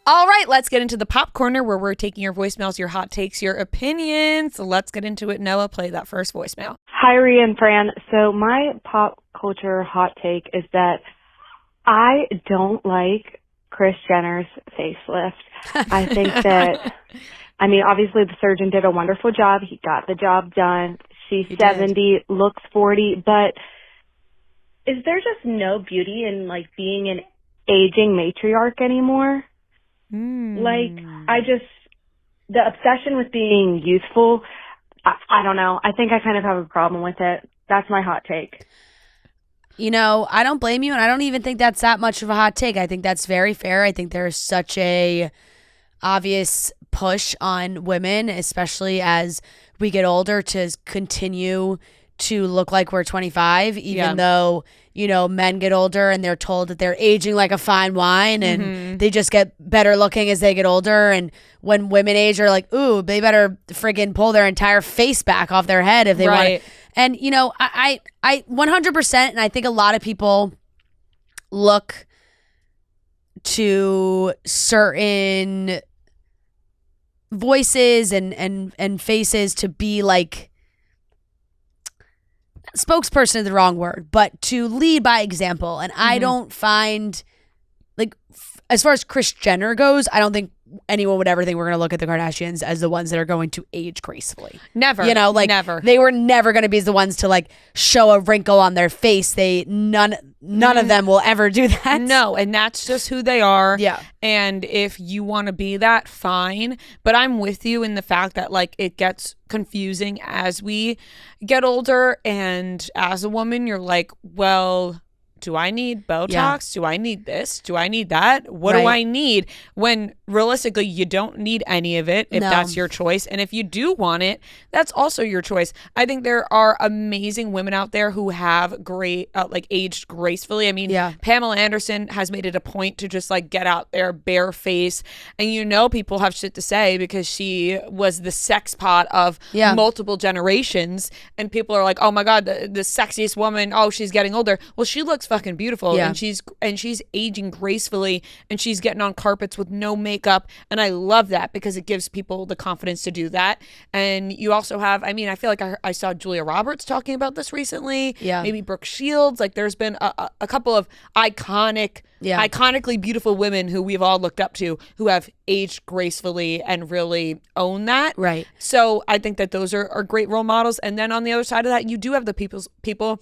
All right, let's get into the pop corner where we're taking your voicemails, your hot takes, your opinions. So let's get into it. Noah, play that first voicemail. Hi, Rhea and Fran. So my pop culture hot take is that I don't like Kris Jenner's facelift. I think that, I mean, obviously the surgeon did a wonderful job. He got the job done. She's 70, looks 40, but is there just no beauty in, like, being an aging matriarch anymore? Like, the obsession with being youthful, I don't know. I think I kind of have a problem with it. That's my hot take. You know, I don't blame you, and I don't even think that's that much of a hot take. I think that's very fair. I think there's such a obvious push on women, especially as we get older, to continue to look like we're 25, even though, you know, men get older and they're told that they're aging like a fine wine and they just get better looking as they get older. And when women age, are like, ooh, they better friggin' pull their entire face back off their head if they want it. And, you know, I 100%, and I think a lot of people look to certain voices and faces to be like, spokesperson is the wrong word, but to lead by example. And I don't find, like, as far as Kris Jenner goes, I don't think anyone would ever think we're going to look at the Kardashians as the ones that are going to age gracefully. Never. You know, like, never. They were never going to be the ones to, like, show a wrinkle on their face. None of them will ever do that. No, and that's just who they are. Yeah. And if you want to be that, fine. But I'm with you in the fact that, like, it gets confusing as we get older. And as a woman, you're like, well, do I need Botox? Yeah. Do I need this? Do I need that? What do I need? When realistically, you don't need any of it if that's your choice. And if you do want it, that's also your choice. I think there are amazing women out there who have great, like, aged gracefully. I mean, Pamela Anderson has made it a point to just, like, get out there bare face. And you know people have shit to say because she was the sex pot of multiple generations. And people are like, oh my God, the sexiest woman. Oh, she's getting older. Well, she looks fucking beautiful, and she's aging gracefully, and she's getting on carpets with no makeup, and I love that because it gives people the confidence to do that. And you also have, I mean, I feel like I saw Julia Roberts talking about this recently, maybe Brooke Shields. Like, there's been a couple of iconically beautiful women who we've all looked up to who have aged gracefully and really own that. Right. So I think that those are great role models. And then on the other side of that, you do have the people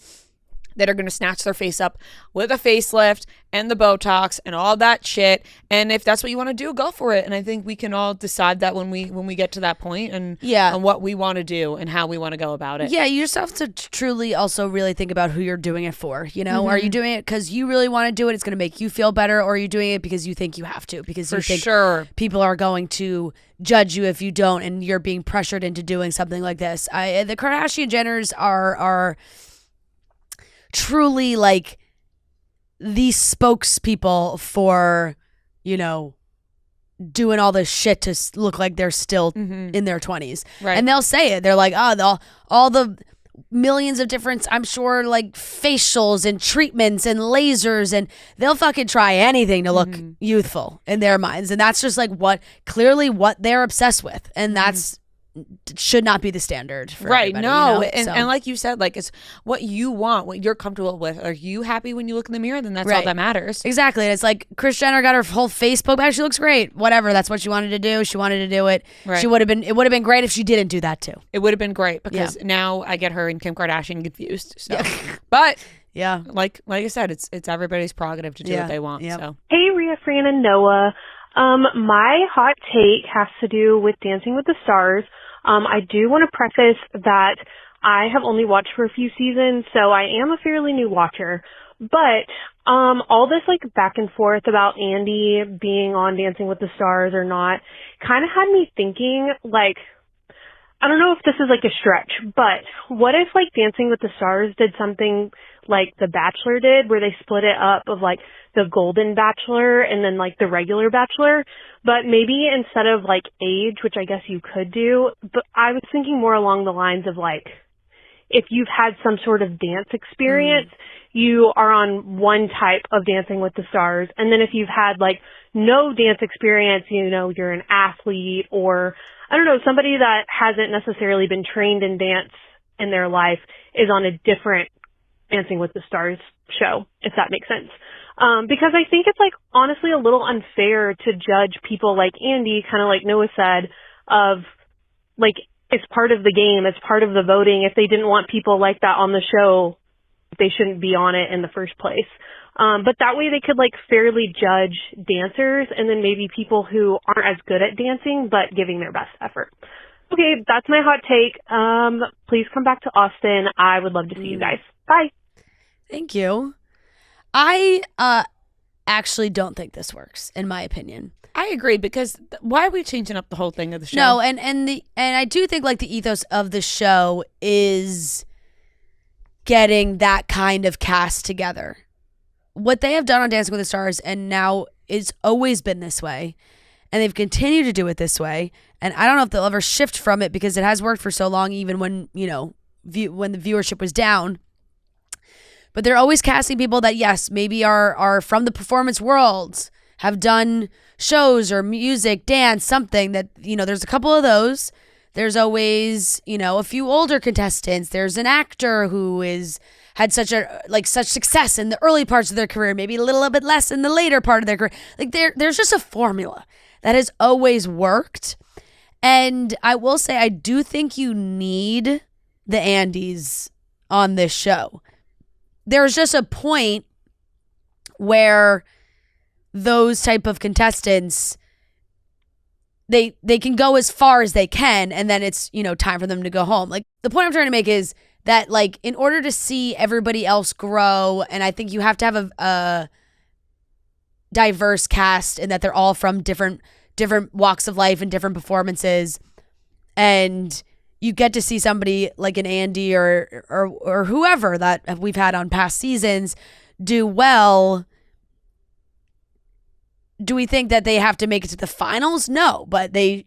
that are going to snatch their face up with a facelift and the Botox and all that shit. And if that's what you want to do, go for it. And I think we can all decide that when we get to that point and what we want to do and how we want to go about it. Yeah, you just have to truly also really think about who you're doing it for. You know, are you doing it because you really want to do it? It's going to make you feel better, or are you doing it because you think you have to? Because you think people are going to judge you if you don't, and you're being pressured into doing something like this. The Kardashian Jenners are truly, like, the spokespeople for, you know, doing all this shit to look like they're still in their 20s. Right. And they'll say it. They're like, oh, all the millions of different, I'm sure, like, facials and treatments and lasers, and they'll fucking try anything to look youthful in their minds. And that's just, like, what they're obsessed with. And that's should not be the standard for everybody, no, you know? And like you said, like, it's what you want, what you're comfortable with. Are you happy when you look in the mirror? Then that's all that matters. Exactly. And it's like Kris Jenner got her whole face poked back. She looks great. Whatever. That's what she wanted to do. She wanted to do it. Right. It would have been great if she didn't do that too. It would have been great because now I get her and Kim Kardashian confused. So, but like I said, it's everybody's prerogative to do what they want. So, hey, Rhea, Fran, and Noah. My hot take has to do with Dancing with the Stars. I do want to preface that I have only watched for a few seasons, so I am a fairly new watcher. But all this, like, back and forth about Andy being on Dancing with the Stars or not kind of had me thinking, like, I don't know if this is, like, a stretch, but what if, like, Dancing with the Stars did something like The Bachelor did, where they split it up of, like, the Golden Bachelor and then, like, the regular Bachelor, but maybe instead of, like, age, which I guess you could do, but I was thinking more along the lines of, like, if you've had some sort of dance experience, you are on one type of Dancing with the Stars, and then if you've had, like, no dance experience, you know, you're an athlete, or, I don't know, somebody that hasn't necessarily been trained in dance in their life is on a different Dancing with the Stars show, if that makes sense. Because I think it's, like, honestly a little unfair to judge people like Andy, kind of like Noah said, of, like, it's part of the game, it's part of the voting. If they didn't want people like that on the show, they shouldn't be on it in the first place. But that way they could, like, fairly judge dancers and then maybe people who aren't as good at dancing but giving their best effort. Okay, that's my hot take. Please come back to Austin. I would love to see you guys. Bye. Thank you. I actually don't think this works, in my opinion. I agree, because why are we changing up the whole thing of the show? No, and I do think, like, the ethos of the show is getting that kind of cast together. What they have done on Dancing with the Stars, and now it's always been this way, and they've continued to do it this way, and I don't know if they'll ever shift from it because it has worked for so long, even when, when the viewership was down. But they're always casting people that, yes, maybe are from the performance world, have done shows or music, dance, something that, there's a couple of those. There's always, a few older contestants. There's an actor who had such success in the early parts of their career, maybe a little bit less in the later part of their career. Like there's just a formula that has always worked. And I will say, I do think you need the Andys on this show. There's just a point where those type of contestants, they can go as far as they can, and then it's, time for them to go home. Like, the point I'm trying to make is that, like, in order to see everybody else grow, and I think you have to have a diverse cast, and that they're all from different walks of life and different performances, and you get to see somebody like an Andy or whoever that we've had on past seasons do well. Do we think that they have to make it to the finals? No, but they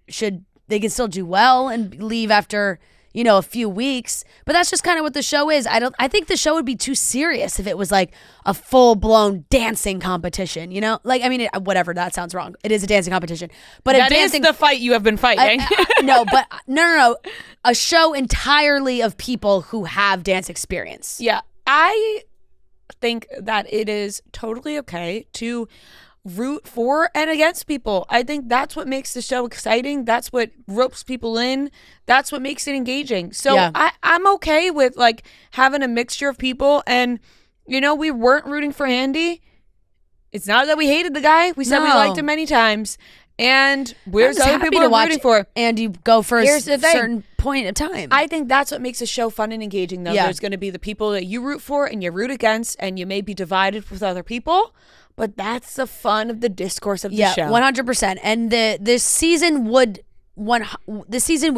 can still do well and leave after, a few weeks. But that's just kind of what the show is. I think the show would be too serious if it was like a full-blown dancing competition, whatever, that sounds wrong. It is a dancing competition. But that is the fight you have been fighting. No. A show entirely of people who have dance experience. Yeah. I think that it is totally okay to root for and against people. I think that's what makes the show exciting. That's what ropes people in. That's what makes it engaging. So yeah. I'm okay with like having a mixture of people. And we weren't rooting for Andy. It's not that we hated the guy. We said we liked him many times, and we're other people are rooting for Andy go for a certain point of time. I think that's what makes a show fun and engaging, though. Yeah. There's going to be the people that you root for and you root against, and you may be divided with other people. But that's the fun of the discourse of the show. 100%. And this season would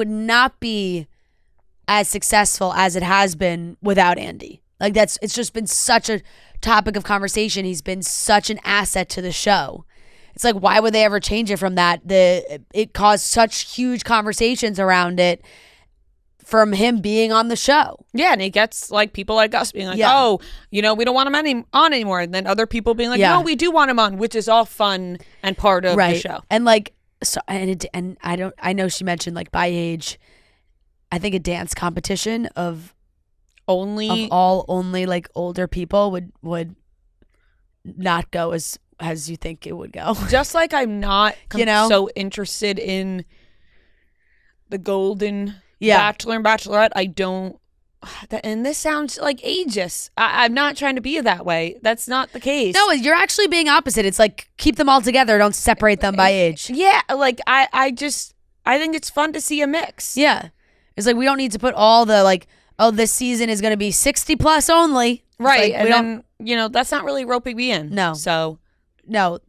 not be as successful as it has been without Andy. Like it's just been such a topic of conversation. He's been such an asset to the show. It's like, why would they ever change it from that? It caused such huge conversations around it from him being on the show. Yeah, and it gets like people like us being like, oh, we don't want him on anymore. And then other people being like, no, we do want him on, which is all fun and part of the show. And like, so, and I know she mentioned like by age, I think a dance competition of only like older people would not go as you think it would go. Just like I'm not so interested in the golden Bachelor and Bachelorette. I don't, and this sounds like ageist. I'm not trying to be that way. That's not the case. No, you're actually being opposite. It's like, keep them all together. Don't separate them by age. Yeah, like I think it's fun to see a mix. Yeah. It's like, we don't need to put all the like, oh, this season is going to be 60 plus only. Right. Like, and then, that's not really roping me in. No. So. No.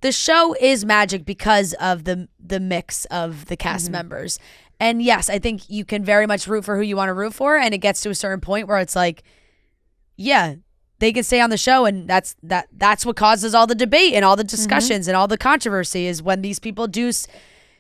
The show is magic because of the mix of the cast members. And yes, I think you can very much root for who you want to root for, and it gets to a certain point where it's like, yeah, they can stay on the show, and that's what causes all the debate and all the discussions and all the controversy is when these people do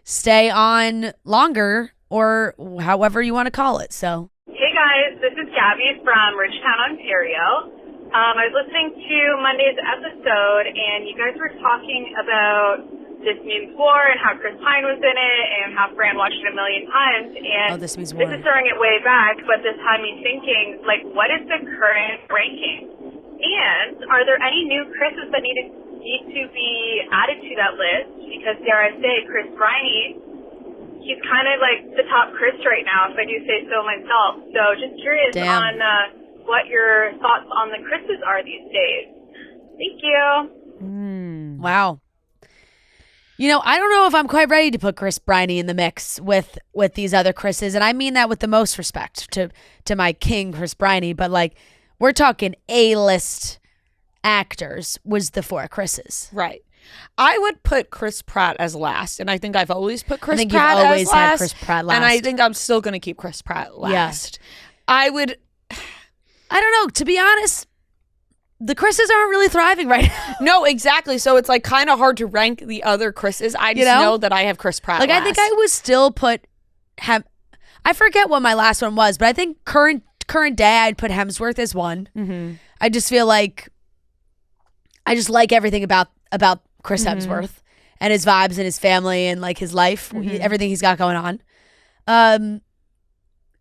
stay on longer, or however you want to call it. So, hey guys, this is Gabby from Ridgetown, Ontario. I was listening to Monday's episode, and you guys were talking about This Means War and how Chris Pine was in it and how Fran watched it a million times. And This Means War. This is throwing it way back, but this had me thinking, like, what is the current ranking? And are there any new Chris's that need to be added to that list? Because dare I say, Chris Briney, he's kind of like the top Chris right now, if I do say so myself. So just curious on what your thoughts on the Chris's are these days. Thank you. Wow. I don't know if I'm quite ready to put Chris Briney in the mix with these other Chris's, and I mean that with the most respect to my king, Chris Briney, but like, we're talking A-list actors was the 4 Chris's. Right. I would put Chris Pratt as last, and I think I've always put Chris Pratt as last. I think you've always had Chris Pratt last. And I think I'm still going to keep Chris Pratt last. Yeah. I would... I don't know. To be honest, the Krises aren't really thriving right now. No, exactly. So it's like kind of hard to rank the other Krises. I just know that I have Chris Pratt. Like, last. I think I would still put I forget what my last one was, but I think current day I'd put Hemsworth as one. Mm-hmm. I just feel like I just like everything about Chris Hemsworth and his vibes and his family and like his life, everything he's got going on.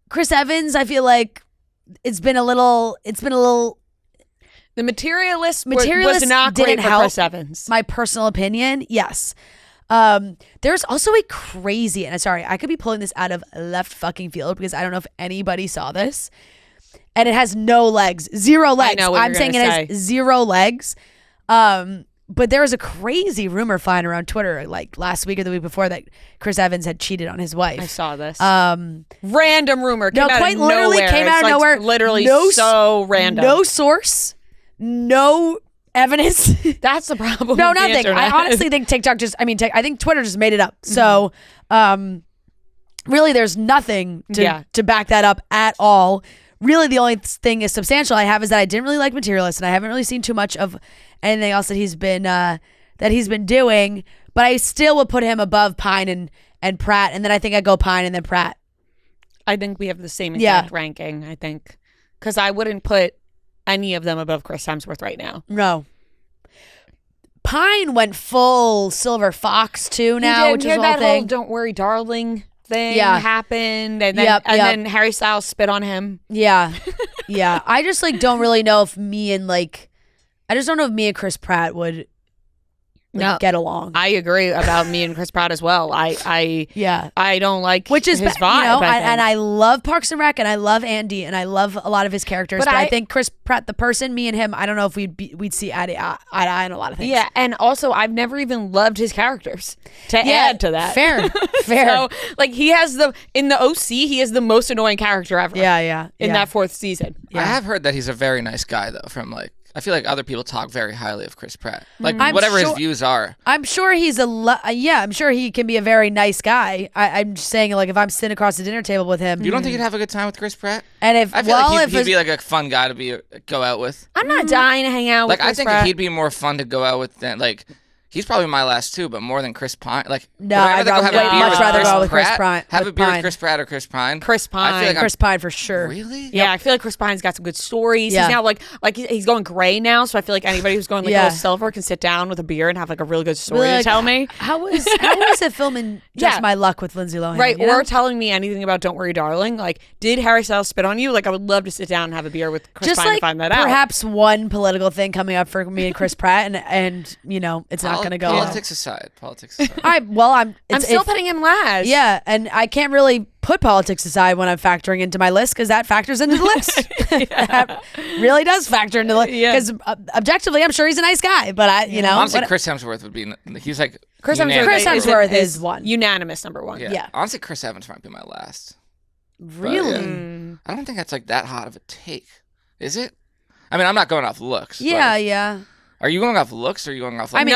Chris Evans, I feel like it's been a little. The Materialist Materialist was not didn't great for help. Chris Evans. My personal opinion, yes. There's also a crazy, and sorry, I could be pulling this out of left fucking field because I don't know if anybody saw this, and it has no legs, 0 legs. I know what I'm you're saying it gonna has 0 legs. But there was a crazy rumor flying around Twitter like last week or the week before that Chris Evans had cheated on his wife. I saw this. Random rumor. No, quite literally came out of nowhere. Literally no, so random. No source. No evidence. That's the problem. No, with the nothing. internet. I honestly think I think Twitter just made it up. So, really, there's nothing to back that up at all. Really, the only thing is substantial I have is that I didn't really like Materialist, and I haven't really seen too much of anything else that he's been doing. But I still would put him above Pine and Pratt, and then I think I go Pine and then Pratt. I think we have the same exact ranking. I think because I wouldn't put any of them above Chris Hemsworth right now. No. Pine went full Silver Fox too now, which is the whole thing. Whole "Don't Worry, Darling" thing happened, and then then Harry Styles spit on him. Yeah, yeah. I just don't really know if me and Chris Pratt would get along. I agree about me and Chris Pratt as well. I don't like which is his vibe. And I love Parks and Rec, and I love Andy, and I love a lot of his characters. But I think Chris Pratt, the person, me and him, I don't know if we'd see eye to eye on a lot of things. Yeah, and also I've never even loved his characters. To add to that, fair. So he has in the OC, he is the most annoying character ever. Yeah. In that 4th season. I have heard that he's a very nice guy though. From I feel like other people talk very highly of Chris Pratt. Whatever his views are. I'm sure he's I'm sure he can be a very nice guy. I'm just saying, if I'm sitting across the dinner table with him. You don't think you'd have a good time with Chris Pratt? And I feel like he'd be like a fun guy to go out with. I'm not dying to hang out with Chris Pratt. I think he'd be more fun to go out with than he's probably my last two, but more than Chris Pine. No, I'd much rather go with Chris Pine. Have a beer with Chris Pratt or Chris Pine. Chris Pine. I feel like Chris Pine for sure. Really? Yeah, I feel like Chris Pine's got some good stories. Yeah. He's now he's going gray now, so I feel like anybody who's going a little silver can sit down with a beer and have a real good story to tell me. How was it filming Just My Luck with Lindsay Lohan? Right, or telling me anything about Don't Worry, Darling. Did Harry Styles spit on you? I would love to sit down and have a beer with Chris Pine to find that out. Perhaps one political thing coming up for me and Chris Pratt, and it's not going to go. Politics aside. I'm still putting him last. Yeah, and I can't really put politics aside when I'm factoring into my list because that factors into the list. That really does factor into the list because objectively, I'm sure he's a nice guy. But honestly, Chris Hemsworth would be. He's Chris Hemsworth is one unanimous number one. Yeah. Honestly, Chris Evans might be my last. Really? But, I don't think that's that hot of a take. Is it? I mean, I'm not going off looks. Yeah. Are you going off looks or are you going off? I'm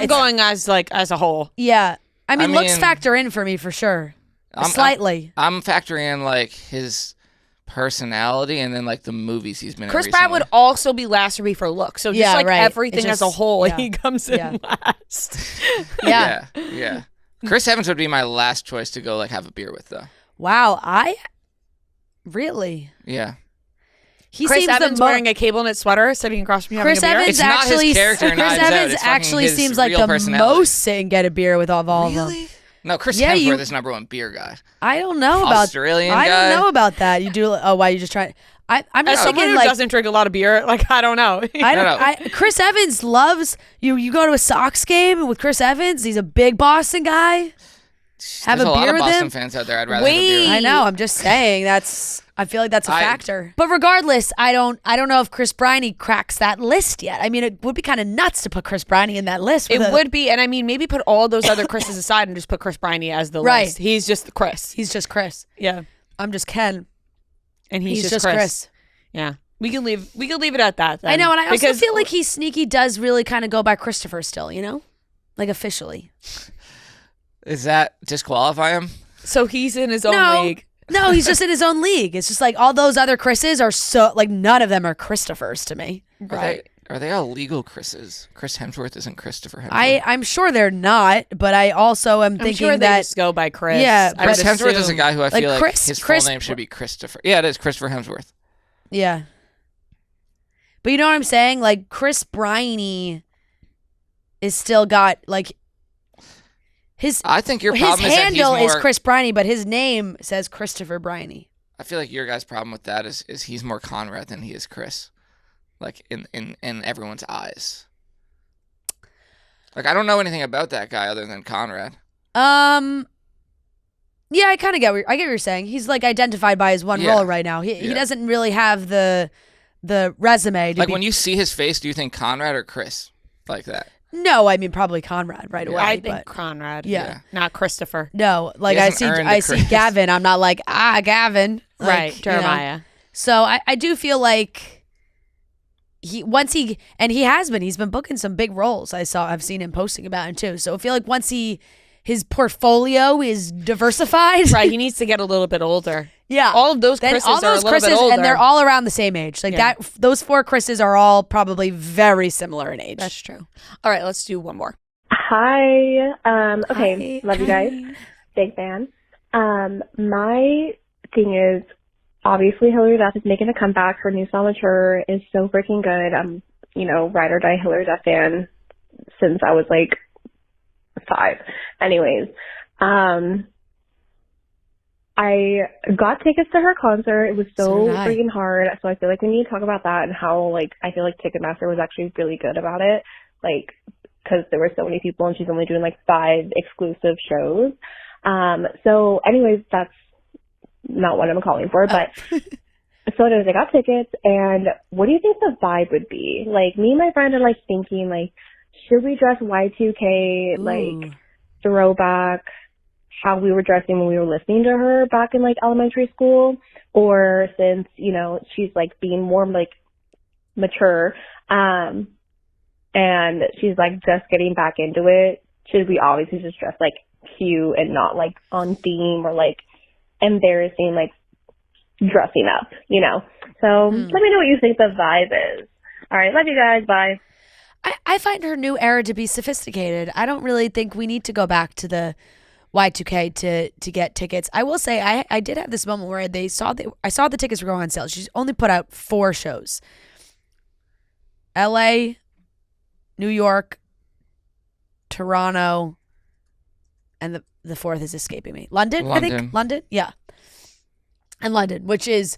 going as a whole. Yeah, I mean, looks factor in for me for sure. Slightly. I'm factoring in his personality and then the movies he's been in Chris recently. Pratt would also be last for me for looks. So just everything as a whole, he comes in last. Yeah. Chris Evans would be my last choice to go have a beer with though. Wow, really? Yeah. Chris Evans wearing a cable knit sweater, sitting across from me having a beer. It's not his character in Knives Out. Evans actually seems like the most sit and get a beer with all of them. No, Chris Hemsworth is number one beer guy. I don't know about Australian guy. I don't know about that. You do? Oh, why you just trying? I'm just thinking who doesn't drink a lot of beer. I don't know. Chris Evans loves you. You go to a Sox game with Chris Evans. He's a big Boston guy. Have There's a beer lot with of Boston him. fans out there. I'd rather have a beer. I know. I'm just saying I feel like that's a factor. But regardless, I don't know if Chris Briney cracks that list yet. I mean, it would be kind of nuts to put Chris Briney in that list. It would be, and I mean, maybe put all those other Chris's aside and just put Chris Briney as the list. He's just Chris. He's just Chris. Yeah, I'm just Ken, and he's just Chris. Yeah, we can leave it at that. Then. I know, and I also feel like he sneaky does really kind of go by Christopher still. Officially. Is that disqualify him? So he's in his own league. No, he's just in his own league. It's just like all those other Chris's are so like none of them are Christophers to me. Are they all legal Chris's? Chris Hemsworth isn't Christopher Hemsworth. I'm sure they're not, but I also am thinking sure they that just go by Chris. Yeah, Chris Hemsworth is a guy who I feel like his full Chris- name should be Christopher. Yeah, it is Christopher Hemsworth. yeah. But you know what I'm saying? Like Chris Bryany is still got like his. I think your his problem is that handle he's more, is Chris Bryany, but his name says Christopher Bryany. I feel like your guy's problem with that is he's more Conrad than he is Chris. Like in everyone's eyes. Like I don't know anything about that guy other than Conrad. Yeah, I kind of get what you're saying. He's like identified by his one role right now. He doesn't really have the resume. Like when you see his face, do you think Conrad or Chris? Like that? No, I mean probably Conrad right away. I think but Conrad. Yeah. Not Christopher. no, like He I hasn't earned the see Chris. Gavin. I'm not like Gavin. Like, Right. you know. Jeremiah. So I do feel like he's been booking some big roles. I've seen him posting about it too. So I feel like once his portfolio is diversified. Right. He needs to get a little bit older. Yeah. All of those Then Chris's all are a those little Chris's, bit older. and they're all around the same age. Like Yeah. those 4 Chris's are all probably very similar in age. That's true. All right. Let's do one more. Hi. Okay. Hi. Love you guys. Big fan. My thing is, obviously Hilary Duff is making a comeback. Her new song Mature is so freaking good. I'm, ride or die Hilary Duff fan since I was like 5. Anyways, I got tickets to her concert. It was so did I. freaking hard. So I feel like we need to talk about that and how, I feel like Ticketmaster was actually really good about it. Because there were so many people and she's only doing 5 exclusive shows. So anyways, that's not what I'm calling for, but so anyways, I got tickets, and what do you think the vibe would be? Me and my friend are thinking should we dress Y2K, Ooh. throwback how we were dressing when we were listening to her back in elementary school, or since, she's being more mature, and she's just getting back into it, should we obviously just dress cute and not on theme or embarrassing dressing up, So let me know what you think the vibe is. All right, love you guys. Bye. I find her new era to be sophisticated. I don't really think we need to go back to the Y2K to get tickets. I will say I did have this moment where I saw the tickets were going on sale. She's only put out 4 shows. LA, New York, Toronto, and the 4th is escaping me. London, I think. London, yeah. And London, which is,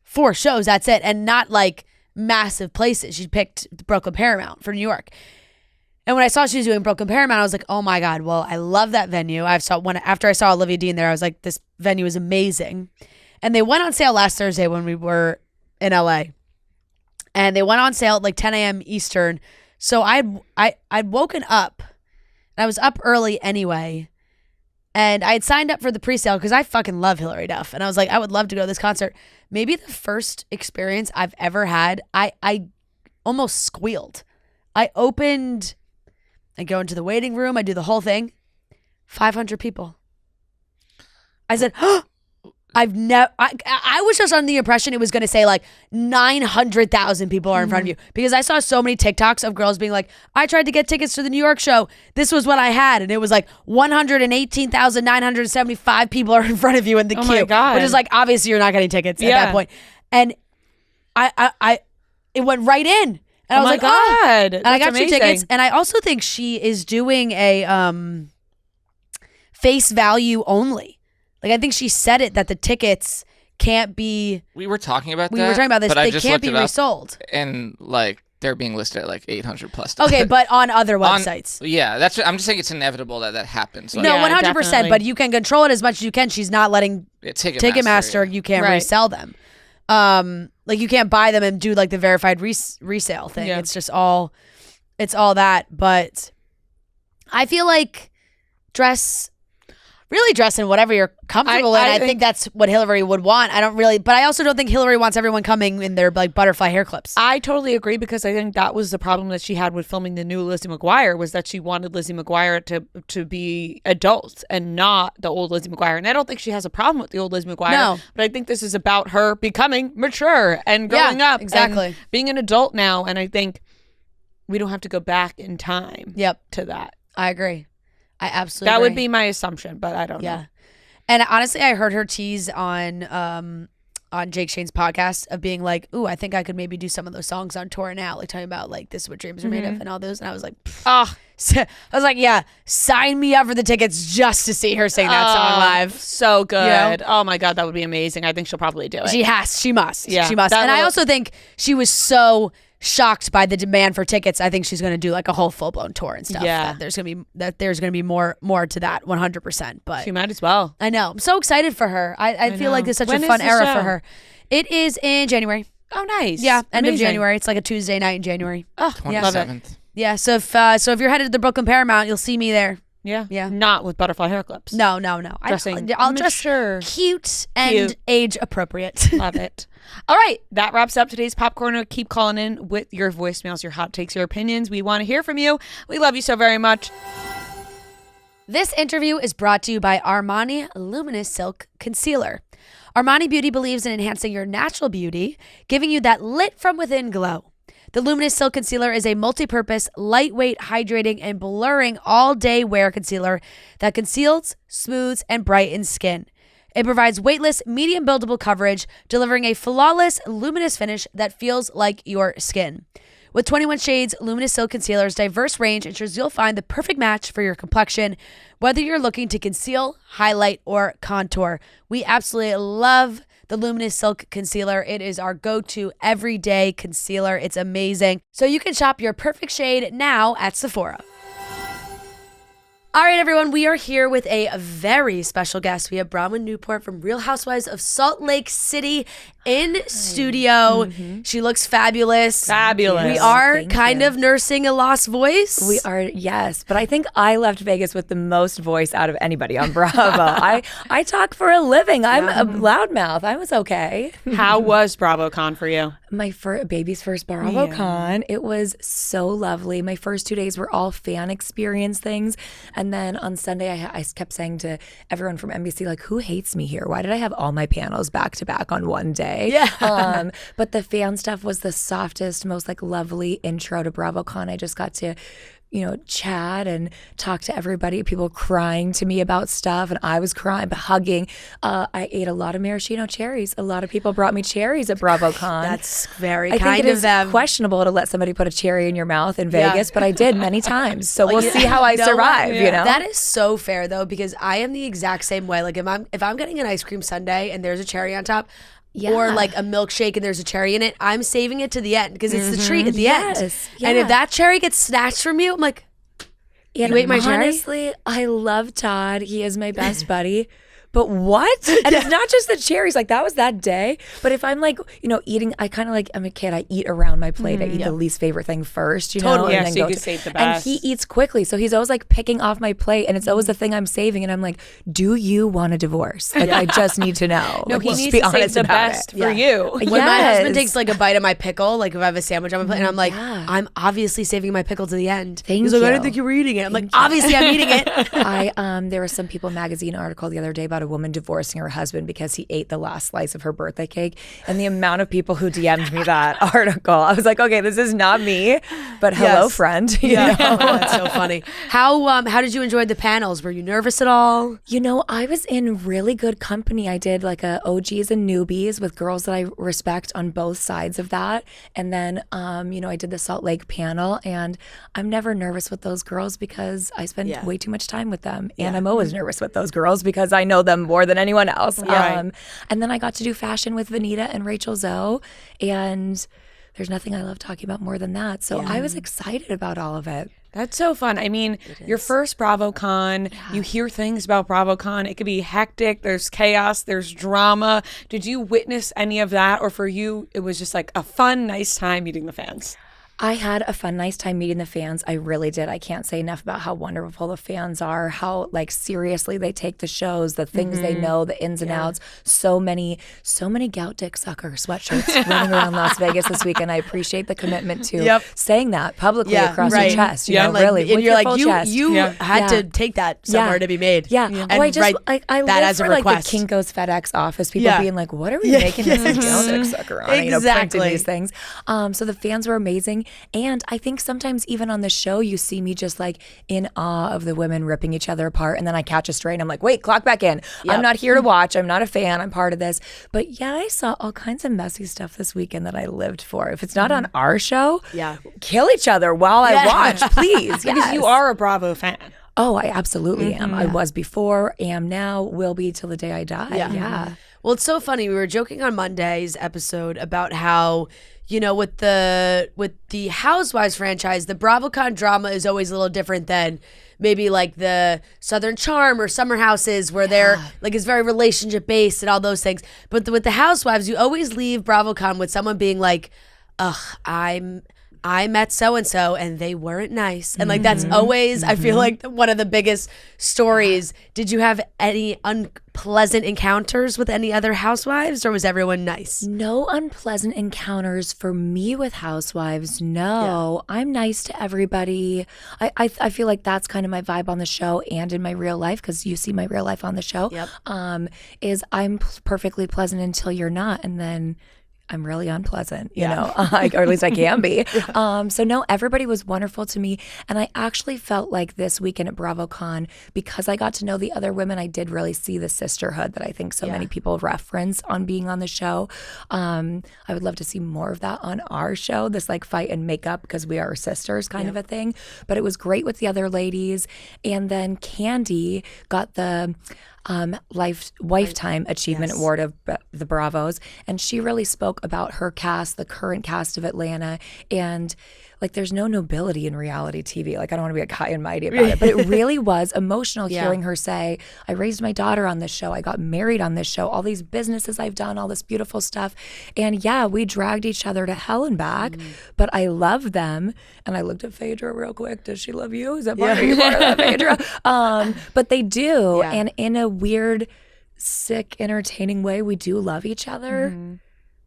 4 shows, that's it. And not massive places. She picked Brooklyn Paramount for New York. And when I saw she was doing Brooklyn Paramount, I was like, oh my God, well, I love that venue. After I saw Olivia Dean there, I was like, this venue is amazing. And they went on sale last Thursday when we were in LA. And they went on sale at 10 a.m. Eastern. So I'd woken up, and I was up early anyway. And I had signed up for the pre-sale because I fucking love Hilary Duff. And I was like, I would love to go to this concert. Maybe the first experience I've ever had, I almost squealed. I go into the waiting room, I do the whole thing. 500 people. I said, I was just under the impression it was going to say 900,000 people are in front of you, because I saw so many TikToks of girls being like, I tried to get tickets to the New York show. This was what I had. And it was 118,975 people are in front of you in the queue. My God. Which is obviously you're not getting tickets at that point. And it went right in. And I was God. Oh. And I got That's 2 tickets. amazing. And I also think she is doing a face value only. I think she said it that the tickets can't be. We were talking about that. We were talking about this. But I They just can't looked be it up, resold. And they're being listed at 800 plus. Okay, but on other websites. Yeah, I'm just saying it's inevitable that happens. No, 100%. definitely. But you can control it as much as you can. She's not letting Ticketmaster. You can't Right. resell them. You can't buy them and do the verified resale thing. Yeah. It's just all that. But I feel dress really dress in whatever you're comfortable in. I think that's what Hillary would want. But I also don't think Hillary wants everyone coming in their like butterfly hair clips. I totally agree, because I think that was the problem that she had with filming the new Lizzie McGuire, was that she wanted Lizzie McGuire to be adult and not the old Lizzie McGuire. And I don't think she has a problem with the old Lizzie McGuire. No. But I think this is about her becoming mature and growing up. Exactly. And being an adult now. And I think we don't have to go back in time to that. I agree. I absolutely That agree. would be my assumption, but I don't know. And honestly, I heard her tease on Jake Shane's podcast of being like, ooh, I think I could maybe do some of those songs on tour now, like talking about like this is what dreams are made of and all those. And I was like, I was like, yeah, sign me up for the tickets just to see her sing that song live. So good. You know? Oh my God, that would be amazing. I think she'll probably do it. She must. Yeah, she must. And I also think she was so shocked by the demand for tickets. I think she's going to do like a whole full blown tour and stuff. Yeah. There's going to be more to that 100%. But she might as well. I know. I'm so excited for her. I feel like it's such When a is fun the era show? for her. It is in January. Oh, nice. Yeah, end of Amazing. January. It's like a Tuesday night in January. Oh, love it. 27th. Yeah, so if you're headed to the Brooklyn Paramount, you'll see me there. Yeah. Yeah. Not with butterfly hair clips. No. I'll dress mature. cute and age appropriate. Love it. All right. That wraps up today's Pop Corner. Keep calling in with your voicemails, your hot takes, your opinions. We want to hear from you. We love you so very much. This interview is brought to you by Armani Luminous Silk Concealer. Armani Beauty believes in enhancing your natural beauty, giving you that lit from within glow. The Luminous Silk Concealer is a multi-purpose, lightweight, hydrating, and blurring all-day wear concealer that conceals, smooths, and brightens skin. It provides weightless, medium buildable coverage, delivering a flawless, luminous finish that feels like your skin. With 21 shades, Luminous Silk Concealer's diverse range ensures you'll find the perfect match for your complexion, whether you're looking to conceal, highlight, or contour. We absolutely love the Luminous Silk Concealer. It is our go-to everyday concealer. It's amazing. So you can shop your perfect shade now at Sephora. All right, everyone, we are here with a very special guest. We have Bronwyn Newport from Real Housewives of Salt Lake City in studio. She looks fabulous. Fabulous. We are Thank kind you. of nursing a lost voice. We are, yes. But I think I left Vegas with the most voice out of anybody on Bravo. I talk for a living. I'm a loudmouth. I was okay. How was BravoCon for you? My baby's first BravoCon. It was so lovely. My first 2 days were all fan experience things. And then on Sunday, I kept saying to everyone from NBC, like, who hates me here? Why did I have all my panels back to back on one day? Yeah. But the fan stuff was the softest, most like lovely intro to BravoCon. I just got to, chat and talk to everybody, people crying to me about stuff, and I was crying, but hugging. I ate a lot of maraschino cherries. A lot of people brought me cherries at BravoCon. That's very I kind think it of is them. questionable to let somebody put a cherry in your mouth in Vegas, but I did many times. So we'll see how I survive, That is so fair though, because I am the exact same way. Like if I'm getting an ice cream sundae and there's a cherry on top, or like a milkshake and there's a cherry in it, I'm saving it to the end because it's the treat at the end. And if that cherry gets snatched from you, I'm like, you ate my cherry? Honestly, I love Todd. He is my best buddy. But what? And it's not just the cherries. Like, that was that day. But if I'm like, eating, I kind of like, I'm a kid. I eat around my plate. I eat the least favorite thing first, Totally. and Yeah, then so you go can to- save the And best. he eats quickly. So he's always like picking off my plate. And it's always the thing I'm saving. And I'm like, do you want a divorce? Like, I just need to know. No, Like, he let's needs be to save honest the about best it. for you. when my husband Yes. takes like a bite of my pickle, like if I have a sandwich on my plate, and I'm like, I'm obviously saving my pickle to the end. Thank He's like, I you. didn't think you were eating it. I'm like, obviously I'm eating it. There was some People magazine article the other day about a woman divorcing her husband because he ate the last slice of her birthday cake, and the amount of people who DM'd me that article, I was like, okay, this is not me, but hello, friend. You know? That's so funny. How did you enjoy the panels? Were you nervous at all? I was in really good company. I did like a OGs and newbies with girls that I respect on both sides of that, and then I did the Salt Lake panel, and I'm never nervous with those girls because I spend way too much time with them, and I'm always nervous with those girls because I know them more than anyone else. And then I got to do fashion with Vanita and Rachel Zoe, and there's nothing I love talking about more than that. So I was excited about all of it. That's so fun. I mean, your first BravoCon, you hear things about BravoCon. It could be hectic. There's chaos. There's drama. Did you witness any of that? Or for you, it was just like a fun, nice time meeting the fans? I had a fun, nice time meeting the fans. I really did. I can't say enough about how wonderful the fans are, how like seriously they take the shows, the things they know, the ins and outs. So many gout dick sucker sweatshirts running around Las Vegas this weekend. I appreciate the commitment to saying that publicly across your chest. You know, like, really, and with you're your like full chest. you had to take that somewhere to be made. Yeah. And I write I that live as a for like request. the Kinko's FedEx office. People being like, "What are we making this gout dick sucker on?" You know, printing these things. So the fans were amazing, and I think sometimes even on the show you see me just like in awe of the women ripping each other apart, and then I catch a stray and I'm like, wait, clock back in. I'm not here to watch. I'm not a fan. I'm part of this. But yeah, I saw all kinds of messy stuff this weekend that I lived for. If it's not on our show, kill each other while I watch, please. Because you are a Bravo fan. Oh, I absolutely am. I was before, am now, will be till the day I die. Yeah. Well, it's so funny. We were joking on Monday's episode about how, you know, with the Housewives franchise, the BravoCon drama is always a little different than maybe like the Southern Charm or Summer Houses, where they're like it's very relationship based and all those things. But with the Housewives, you always leave BravoCon with someone being like, "Ugh, I met so-and-so and they weren't nice." And like, that's always, I feel like one of the biggest stories. Did you have any unpleasant encounters with any other housewives, or was everyone nice? No unpleasant encounters for me with housewives. No, I'm nice to everybody. I feel like that's kind of my vibe on the show and in my real life, because you see my real life on the show. Is I'm perfectly pleasant until you're not, and then I'm really unpleasant, you know, or at least I can be. So no, everybody was wonderful to me. And I actually felt like this weekend at BravoCon, because I got to know the other women, I did really see the sisterhood that I think so many people reference on being on the show. I would love to see more of that on our show, this like fight and make up because we are sisters kind of a thing. But it was great with the other ladies. And then Candy got the Lifetime Achievement Award of the Bravos, and she really spoke about her cast, the current cast of Atlanta, and like there's no nobility in reality TV. Like I don't want to be like high and mighty about it, but it really was emotional hearing her say, I raised my daughter on this show, I got married on this show, all these businesses I've done, all this beautiful stuff, and we dragged each other to hell and back, but I love them. And I looked at Phaedra real quick. Does she love you? Is that part of you part of that, Phaedra? But they do, and in a weird, sick, entertaining way, we do love each other,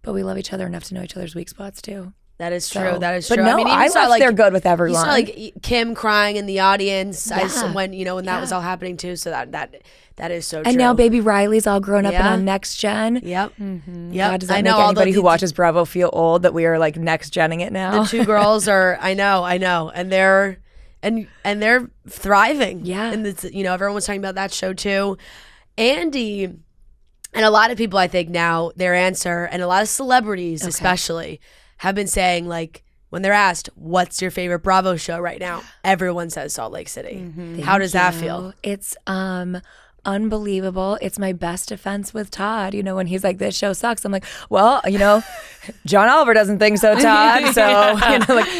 but we love each other enough to know each other's weak spots too. That is true. That is true. But no, I love like, they're good with everyone. You saw like Kim crying in the audience when that was all happening too. So that is so true. And now baby Riley's all grown up and on Next Gen. Yep. God, does that make anybody who watches Bravo feel old that we are like next genning it now? The two girls are, I know, and they're thriving. Yeah. And it's, everyone was talking about that show too. Andy and a lot of people, I think now their answer, and a lot of celebrities especially, have been saying, like, when they're asked, what's your favorite Bravo show right now? Everyone says Salt Lake City. How does that feel? It's unbelievable. It's my best defense with Todd. When he's like, this show sucks, I'm like, well, John Oliver doesn't think so, Todd. So,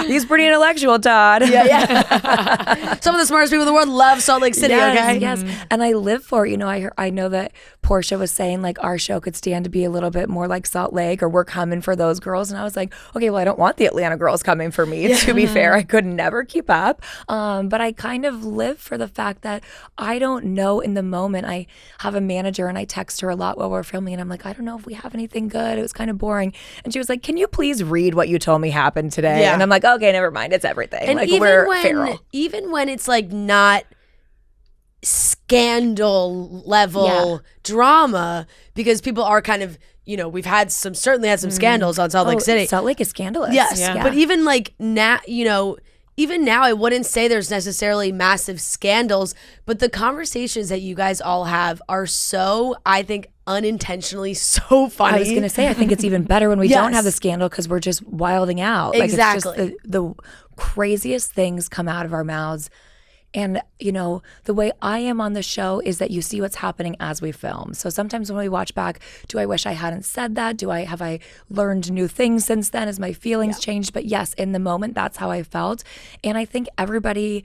he's pretty intellectual, Todd. Some of the smartest people in the world love Salt Lake City, okay? Yes. And I live for it. I know that Portia was saying, like, our show could stand to be a little bit more like Salt Lake, or we're coming for those girls. And I was like, okay, well, I don't want the Atlanta girls coming for me. To be fair, I could never keep up. But I kind of live for the fact that I don't know in the moment. I have a manager and I text her a lot while we're filming, and I'm like, I don't know if we have anything good. It was kind of boring. And she was like, can you please read what you told me happened today? And I'm like, okay, never mind. It's everything. And like, we're feral. Even when it's like not scandal level drama, because people are kind of, we've had certainly had some scandals on Salt Lake City. Salt Lake is scandalous. Yes. Yeah. But even like now, even now, I wouldn't say there's necessarily massive scandals, but the conversations that you guys all have are so, I think, unintentionally so funny. I was going to say, I think it's even better when we don't have the scandal, because we're just wilding out. Exactly. Like, it's just the craziest things come out of our mouths. And, the way I am on the show is that you see what's happening as we film. So sometimes when we watch back, do I wish I hadn't said that? Have I learned new things since then? Has my feelings changed? But yes, in the moment, that's how I felt. And I think everybody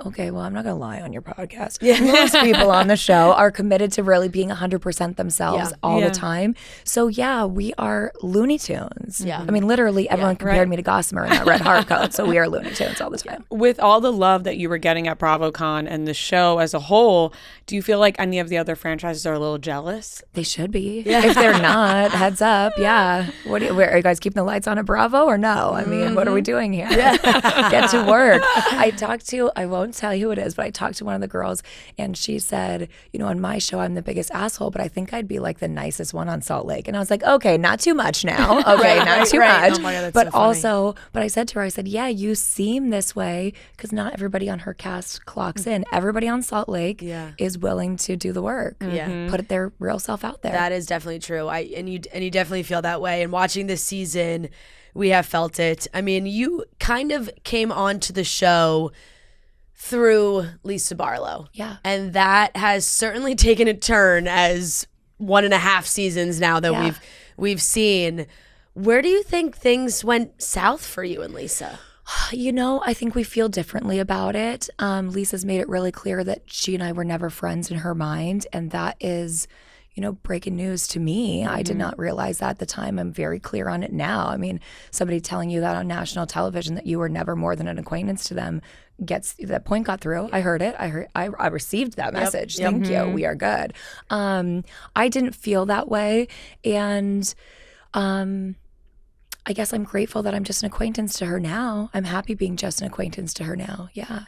okay, well, I'm not going to lie on your podcast. Most people on the show are committed to really being 100% themselves all the time. So, yeah, we are Looney Tunes. Yeah. I mean, literally, everyone compared me to Gossamer in that red heart coat. So we are Looney Tunes all the time. With all the love that you were getting at BravoCon and the show as a whole, do you feel like any of the other franchises are a little jealous? They should be. If they're not, heads up. Yeah. Are you guys keeping the lights on at Bravo or no? I mean, what are we doing here? Get to work. I won't tell you who it is, but I talked to one of the girls and she said, on my show, I'm the biggest asshole, but I think I'd be like the nicest one on Salt Lake. And I was like, okay, not too much now. Okay, not too much. Oh my God, but also, but I said to her, I said, yeah, you seem this way because not everybody on her cast clocks in. Everybody on Salt Lake is willing to do the work. Put their real self out there. That is definitely true. And you definitely feel that way. And watching this season, we have felt it. I mean, you kind of came onto the show through Lisa Barlow. Yeah. And that has certainly taken a turn as 1.5 seasons now that we've seen. Where do you think things went south for you and Lisa? I think we feel differently about it. Lisa's made it really clear that she and I were never friends in her mind. And that is, breaking news to me. I did not realize that at the time. I'm very clear on it now. I mean, somebody telling you that on national television that you were never more than an acquaintance to them that point got through. I heard it. I received that message. Thank you. We are good. I didn't feel that way. And I guess I'm grateful that I'm just an acquaintance to her now. I'm happy being just an acquaintance to her now. Yeah.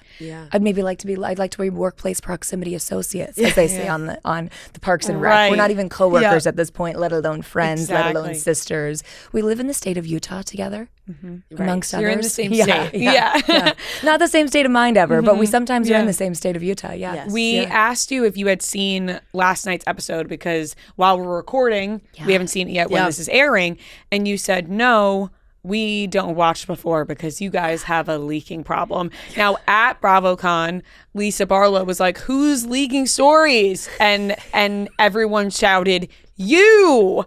I'd like to be workplace proximity associates, as they say on the Parks and Rec. Right. We're not even coworkers at this point, let alone friends, let alone sisters. We live in the state of Utah together, amongst others. You're in the same state. Yeah. Not the same state of mind ever, but we sometimes are in the same state of Utah. Yeah. Yes. We asked you if you had seen last night's episode because while we're recording, we haven't seen it yet when this is airing, and you said no. We don't watch before because you guys have a leaking problem. Now at BravoCon, Lisa Barlow was like, "Who's leaking stories?" And everyone shouted, "You!"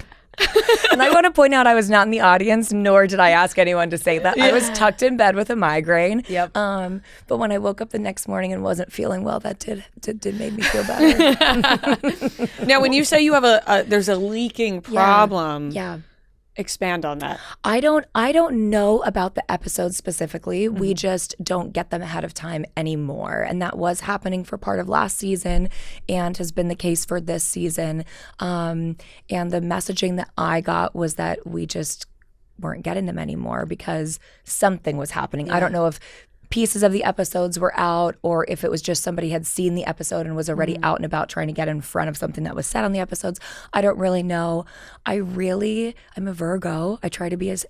And I want to point out I was not in the audience, nor did I ask anyone to say that. I was tucked in bed with a migraine. But when I woke up the next morning and wasn't feeling well, that did make me feel better. Now, when you say you have there's a leaking problem. Expand on that. I don't know about the episodes specifically. We just don't get them ahead of time anymore. And that was happening for part of last season and has been the case for this season. And the messaging that I got was that we just weren't getting them anymore because something was happening. I don't know if pieces of the episodes were out or if it was just somebody had seen the episode and was already out and about trying to get in front of something that was said on the episodes. I don't really know. I'm a Virgo. I try to be as,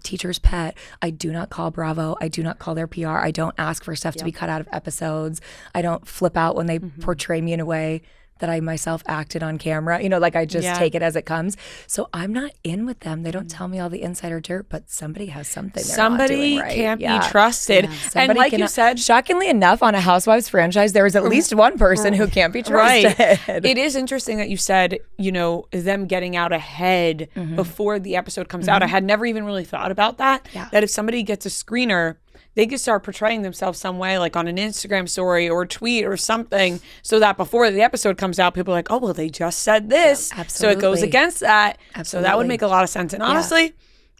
teacher's pet. I do not call Bravo. I do not call their PR. I don't ask for stuff to be cut out of episodes. I don't flip out when they portray me in a way that I myself acted on camera. I just take it as it comes. So I'm not in with them. They don't tell me all the insider dirt, but somebody has something they're not doing right. Can't be trusted. And like you said, shockingly enough, on a Housewives franchise, there is at least one person who can't be trusted. Right. It is interesting that you said, them getting out ahead before the episode comes out. I had never even really thought about that. That if somebody gets a screener, they could start portraying themselves some way, like on an Instagram story or a tweet or something, so that before the episode comes out, people are like, oh, well, they just said this. So it goes against that. So that would make a lot of sense. And honestly,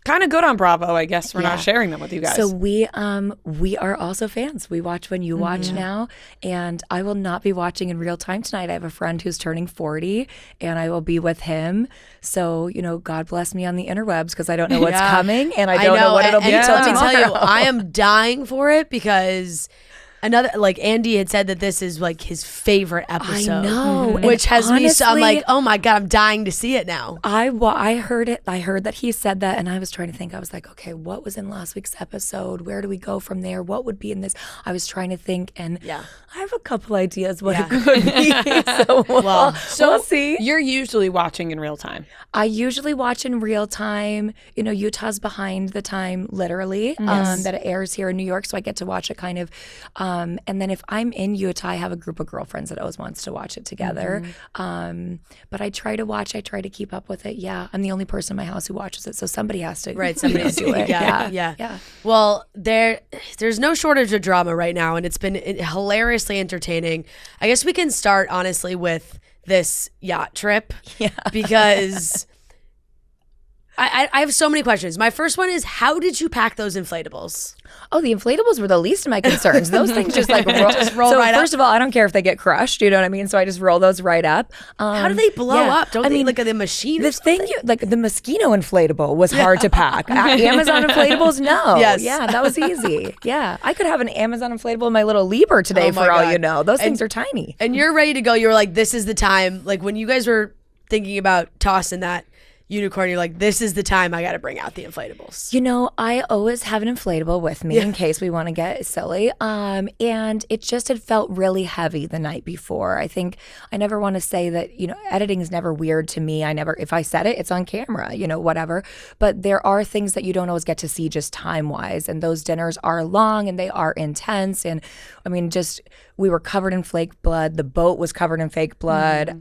kind of good on Bravo, I guess, for not sharing them with you guys. So we are also fans. We watch when you watch now, and I will not be watching in real time tonight. I have a friend who's turning 40, and I will be with him. So, God bless me on the interwebs because I don't know what's coming, and I don't know what it'll be till tomorrow. Let me tell you, I am dying for it because Andy had said that this is like his favorite episode. I know. Which has me so I'm like, oh my God, I'm dying to see it now. I heard it. I heard that he said that and I was trying to think. I was like, okay, what was in last week's episode? Where do we go from there? What would be in this? I was trying to think and I have a couple ideas what it could be. So we'll see. You're usually watching in real time. I usually watch in real time. Utah's behind the time literally that it airs here in New York. So I get to watch it kind of And then if I'm in Utah, I have a group of girlfriends that always wants to watch it together. But I try to keep up with it. Yeah, I'm the only person in my house who watches it, so somebody has to. Right, somebody has to do it. Yeah. Well, there's no shortage of drama right now, and it's been hilariously entertaining. I guess we can start honestly with this yacht trip, because I have so many questions. My first one is, how did you pack those inflatables? Oh, the inflatables were the least of my concerns. Those things just like roll right up. First of all, I don't care if they get crushed. You know what I mean? So I just roll those right up. How do they blow up? Don't they look at the machine? The thing, like the mosquito inflatable was hard to pack. Amazon inflatables, no. Yes. Yeah, that was easy. Yeah, I could have an Amazon inflatable in my little Lieber today for all you know. Those things are tiny. And you're ready to go. You were like, this is the time. Like when you guys were thinking about tossing that unicorn, you're like, this is the time I got to bring out the inflatables. You know, I always have an inflatable with me in case we want to get silly. And it just had felt really heavy the night before. I think I never want to say that, you know, editing is never weird to me. If I said it, it's on camera, you know, whatever. But there are things that you don't always get to see just time-wise. And those dinners are long and they are intense. And I mean, we were covered in fake blood. The boat was covered in fake blood.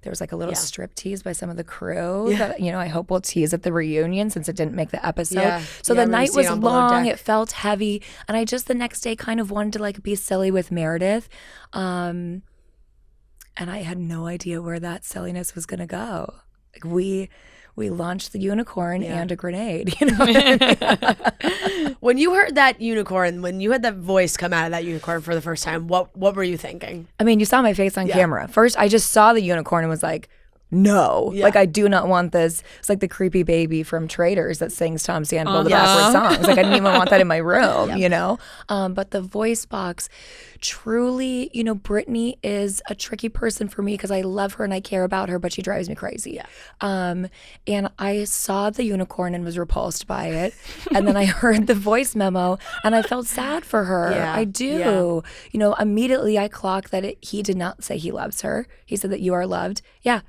There was like a little strip tease by some of the crew that, you know, I hope we'll tease at the reunion since it didn't make the episode. So the night was long. It felt heavy. And I just the next day kind of wanted to like be silly with Meredith. And I had no idea where that silliness was going to go. Like we launched the unicorn and a grenade, you know. When you heard that unicorn, when you had that voice come out of that unicorn for the first time, what were you thinking? I mean, you saw my face on camera. First, I just saw the unicorn and was like, no, like I do not want this. It's like the creepy baby from Traders that sings Tom Sandoval the backward songs. Like I didn't even want that in my room, you know? But the voice box, truly, you know, Brittany is a tricky person for me because I love her and I care about her, but she drives me crazy. And I saw the unicorn and was repulsed by it. And then I heard the voice memo and I felt sad for her. I do. You know, immediately I clocked that he did not say he loves her. He said that you are loved. Yeah.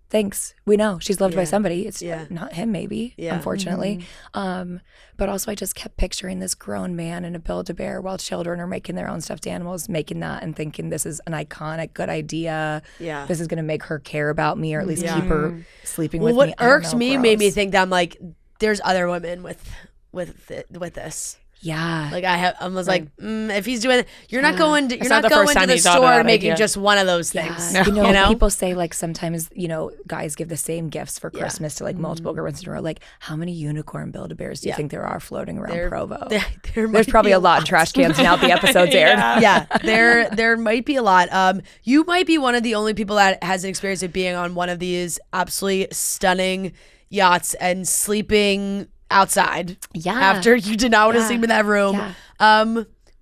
Thanks. We know she's loved by somebody. It's not him, maybe, unfortunately. But also I just kept picturing this grown man in a Build-A-Bear while children are making their own stuffed animals, making that and thinking this is an iconic, good idea. This is going to make her care about me or at least keep her sleeping with me. What irked me made me think that I'm like, there's other women with this. Yeah. Like I was like, if he's doing it, you're not going to the store making just one of those things. You know, people say like sometimes, you know, guys give the same gifts for Christmas to like multiple girlfriends in a row. Like how many unicorn Build-A-Bears do you think there are floating around Provo? There's probably a lot in trash cans now the episode's aired. There might be a lot. You might be one of the only people that has an experience of being on one of these absolutely stunning yachts and sleeping outside after you did not want to sleep in that room.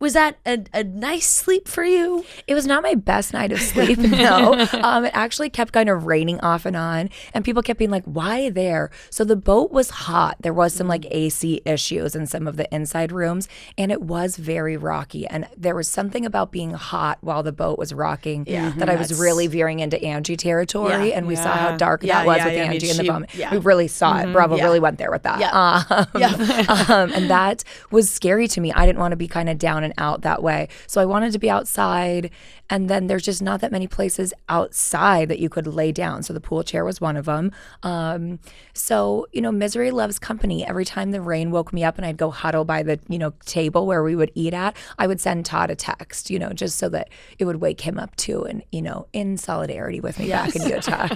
Was that a nice sleep for you? It was not my best night of sleep, no. It actually kept kind of raining off and on, and people kept being like, why there? So the boat was hot. There was some like AC issues in some of the inside rooms, and it was very rocky. And there was something about being hot while the boat was rocking that I was really veering into Angie territory, and we saw how dark that was with Angie and the vomit. We really saw it. Bravo really went there with that. And that was scary to me. I didn't want to be kind of down and out that way. So I wanted to be outside, and then there's just not that many places outside that you could lay down. So the pool chair was one of them. So, you know, misery loves company. Every time the rain woke me up and I'd go huddle by the, you know, table where we would eat at, I would send Todd a text, you know, just so that it would wake him up too, and, you know, in solidarity with me back in Utah.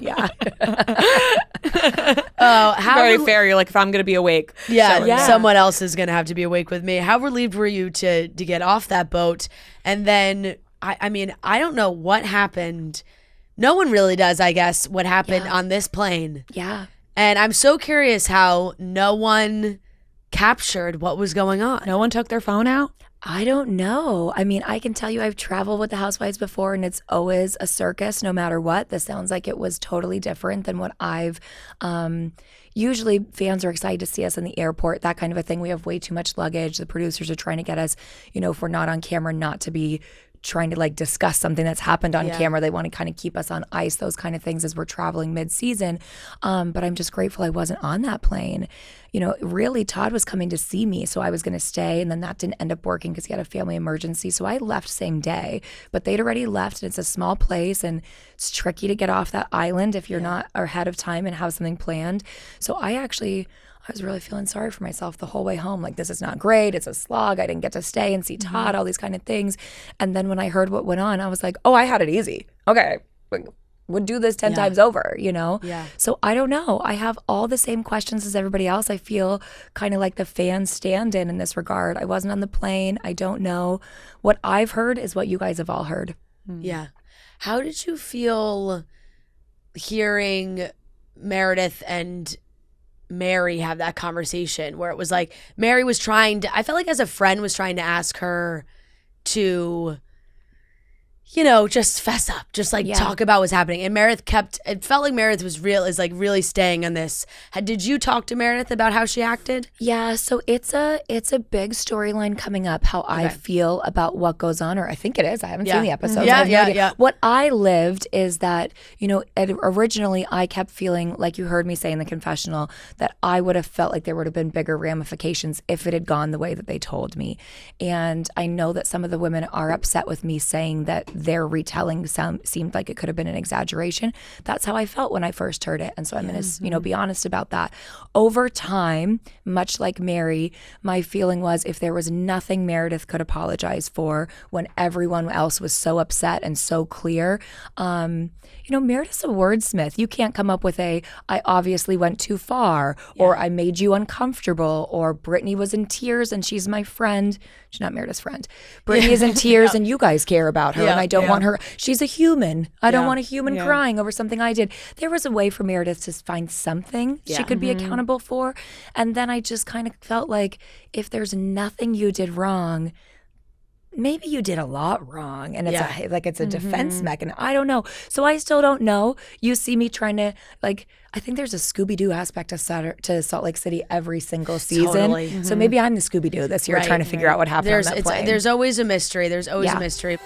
Very fair. You're like, if I'm going to be awake. Someone else is going to have to be awake with me. How relieved were you to get off that boat? And then, I mean, I don't know what happened. No one really does, I guess, what happened on this plane. And I'm so curious how no one captured what was going on. No one took their phone out? I don't know. I mean, I can tell you I've traveled with the Housewives before, and it's always a circus no matter what. This sounds like it was totally different than what I've usually fans are excited to see us in the airport, that kind of a thing. We have way too much luggage. The producers are trying to get us, you know, if we're not on camera, not to be trying to like discuss something that's happened on camera. They want to kind of keep us on ice, those kind of things as we're traveling mid-season. But I'm just grateful I wasn't on that plane. You know, really Todd was coming to see me, so I was going to stay, and then that didn't end up working because he had a family emergency. So I left same day, but they'd already left, and it's a small place, and it's tricky to get off that island if you're not ahead of time and have something planned. So I was really feeling sorry for myself the whole way home. Like, this is not great. It's a slog. I didn't get to stay and see Todd, all these kind of things. And then when I heard what went on, I was like, oh, I had it easy. Okay. Would do this 10 times over, you know? Yeah. So I don't know. I have all the same questions as everybody else. I feel kind of like the fan stand-in in this regard. I wasn't on the plane. I don't know. What I've heard is what you guys have all heard. Yeah. How did you feel hearing Meredith and Mary have that conversation where it was like Mary was I felt like as a friend was trying to ask her to, you know, just fess up, just like talk about what's happening. And Meredith it felt like Meredith was really staying on this. Did you talk to Meredith about how she acted? Yeah, so it's a big storyline coming up, how I feel about what goes on, or I think it is. I haven't seen the episodes. Yeah. What I lived is that, you know, originally I kept feeling, like you heard me say in the confessional, that I would have felt like there would have been bigger ramifications if it had gone the way that they told me. And I know that some of the women are upset with me saying that their retelling seemed like it could have been an exaggeration. That's how I felt when I first heard it. And so I'm going to, you know, be honest about that. Over time, much like Mary, my feeling was if there was nothing Meredith could apologize for when everyone else was so upset and so clear, you know, Meredith's a wordsmith. You can't come up with I obviously went too far, or I made you uncomfortable, or Brittany was in tears and she's my friend. She's not Meredith's friend. Brittany is in tears and you guys care about her, and I don't want her. She's a human. I don't want a human crying over something I did. There was a way for Meredith to find something she could be accountable for. And then I just kind of felt like if there's nothing you did wrong, maybe you did a lot wrong, and it's a defense mechanism. I don't know. So I still don't know. You see me trying to, like, I think there's a Scooby-Doo aspect to Salt Lake City every single season. Totally. So maybe I'm the Scooby-Doo this year trying to figure out what happened on that plane. There's always a mystery. There's always a mystery.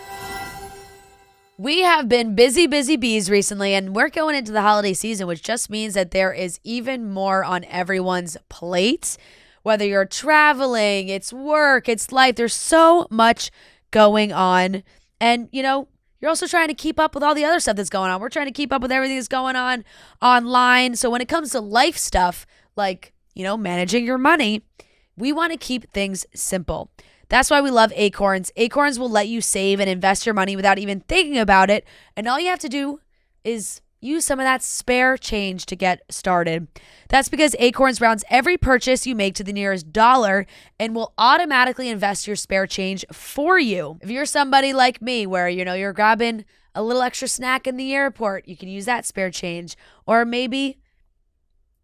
We have been busy bees recently, and we're going into the holiday season, which just means that there is even more on everyone's plate. Whether you're traveling, it's work, it's life, there's so much going on. And, you know, you're also trying to keep up with all the other stuff that's going on. We're trying to keep up with everything that's going on online. So when it comes to life stuff, like, you know, managing your money, we want to keep things simple. That's why we love Acorns. Acorns will let you save and invest your money without even thinking about it. And all you have to do is use some of that spare change to get started. That's because Acorns rounds every purchase you make to the nearest dollar and will automatically invest your spare change for you. If you're somebody like me where, you know, you're grabbing a little extra snack in the airport, you can use that spare change. Or maybe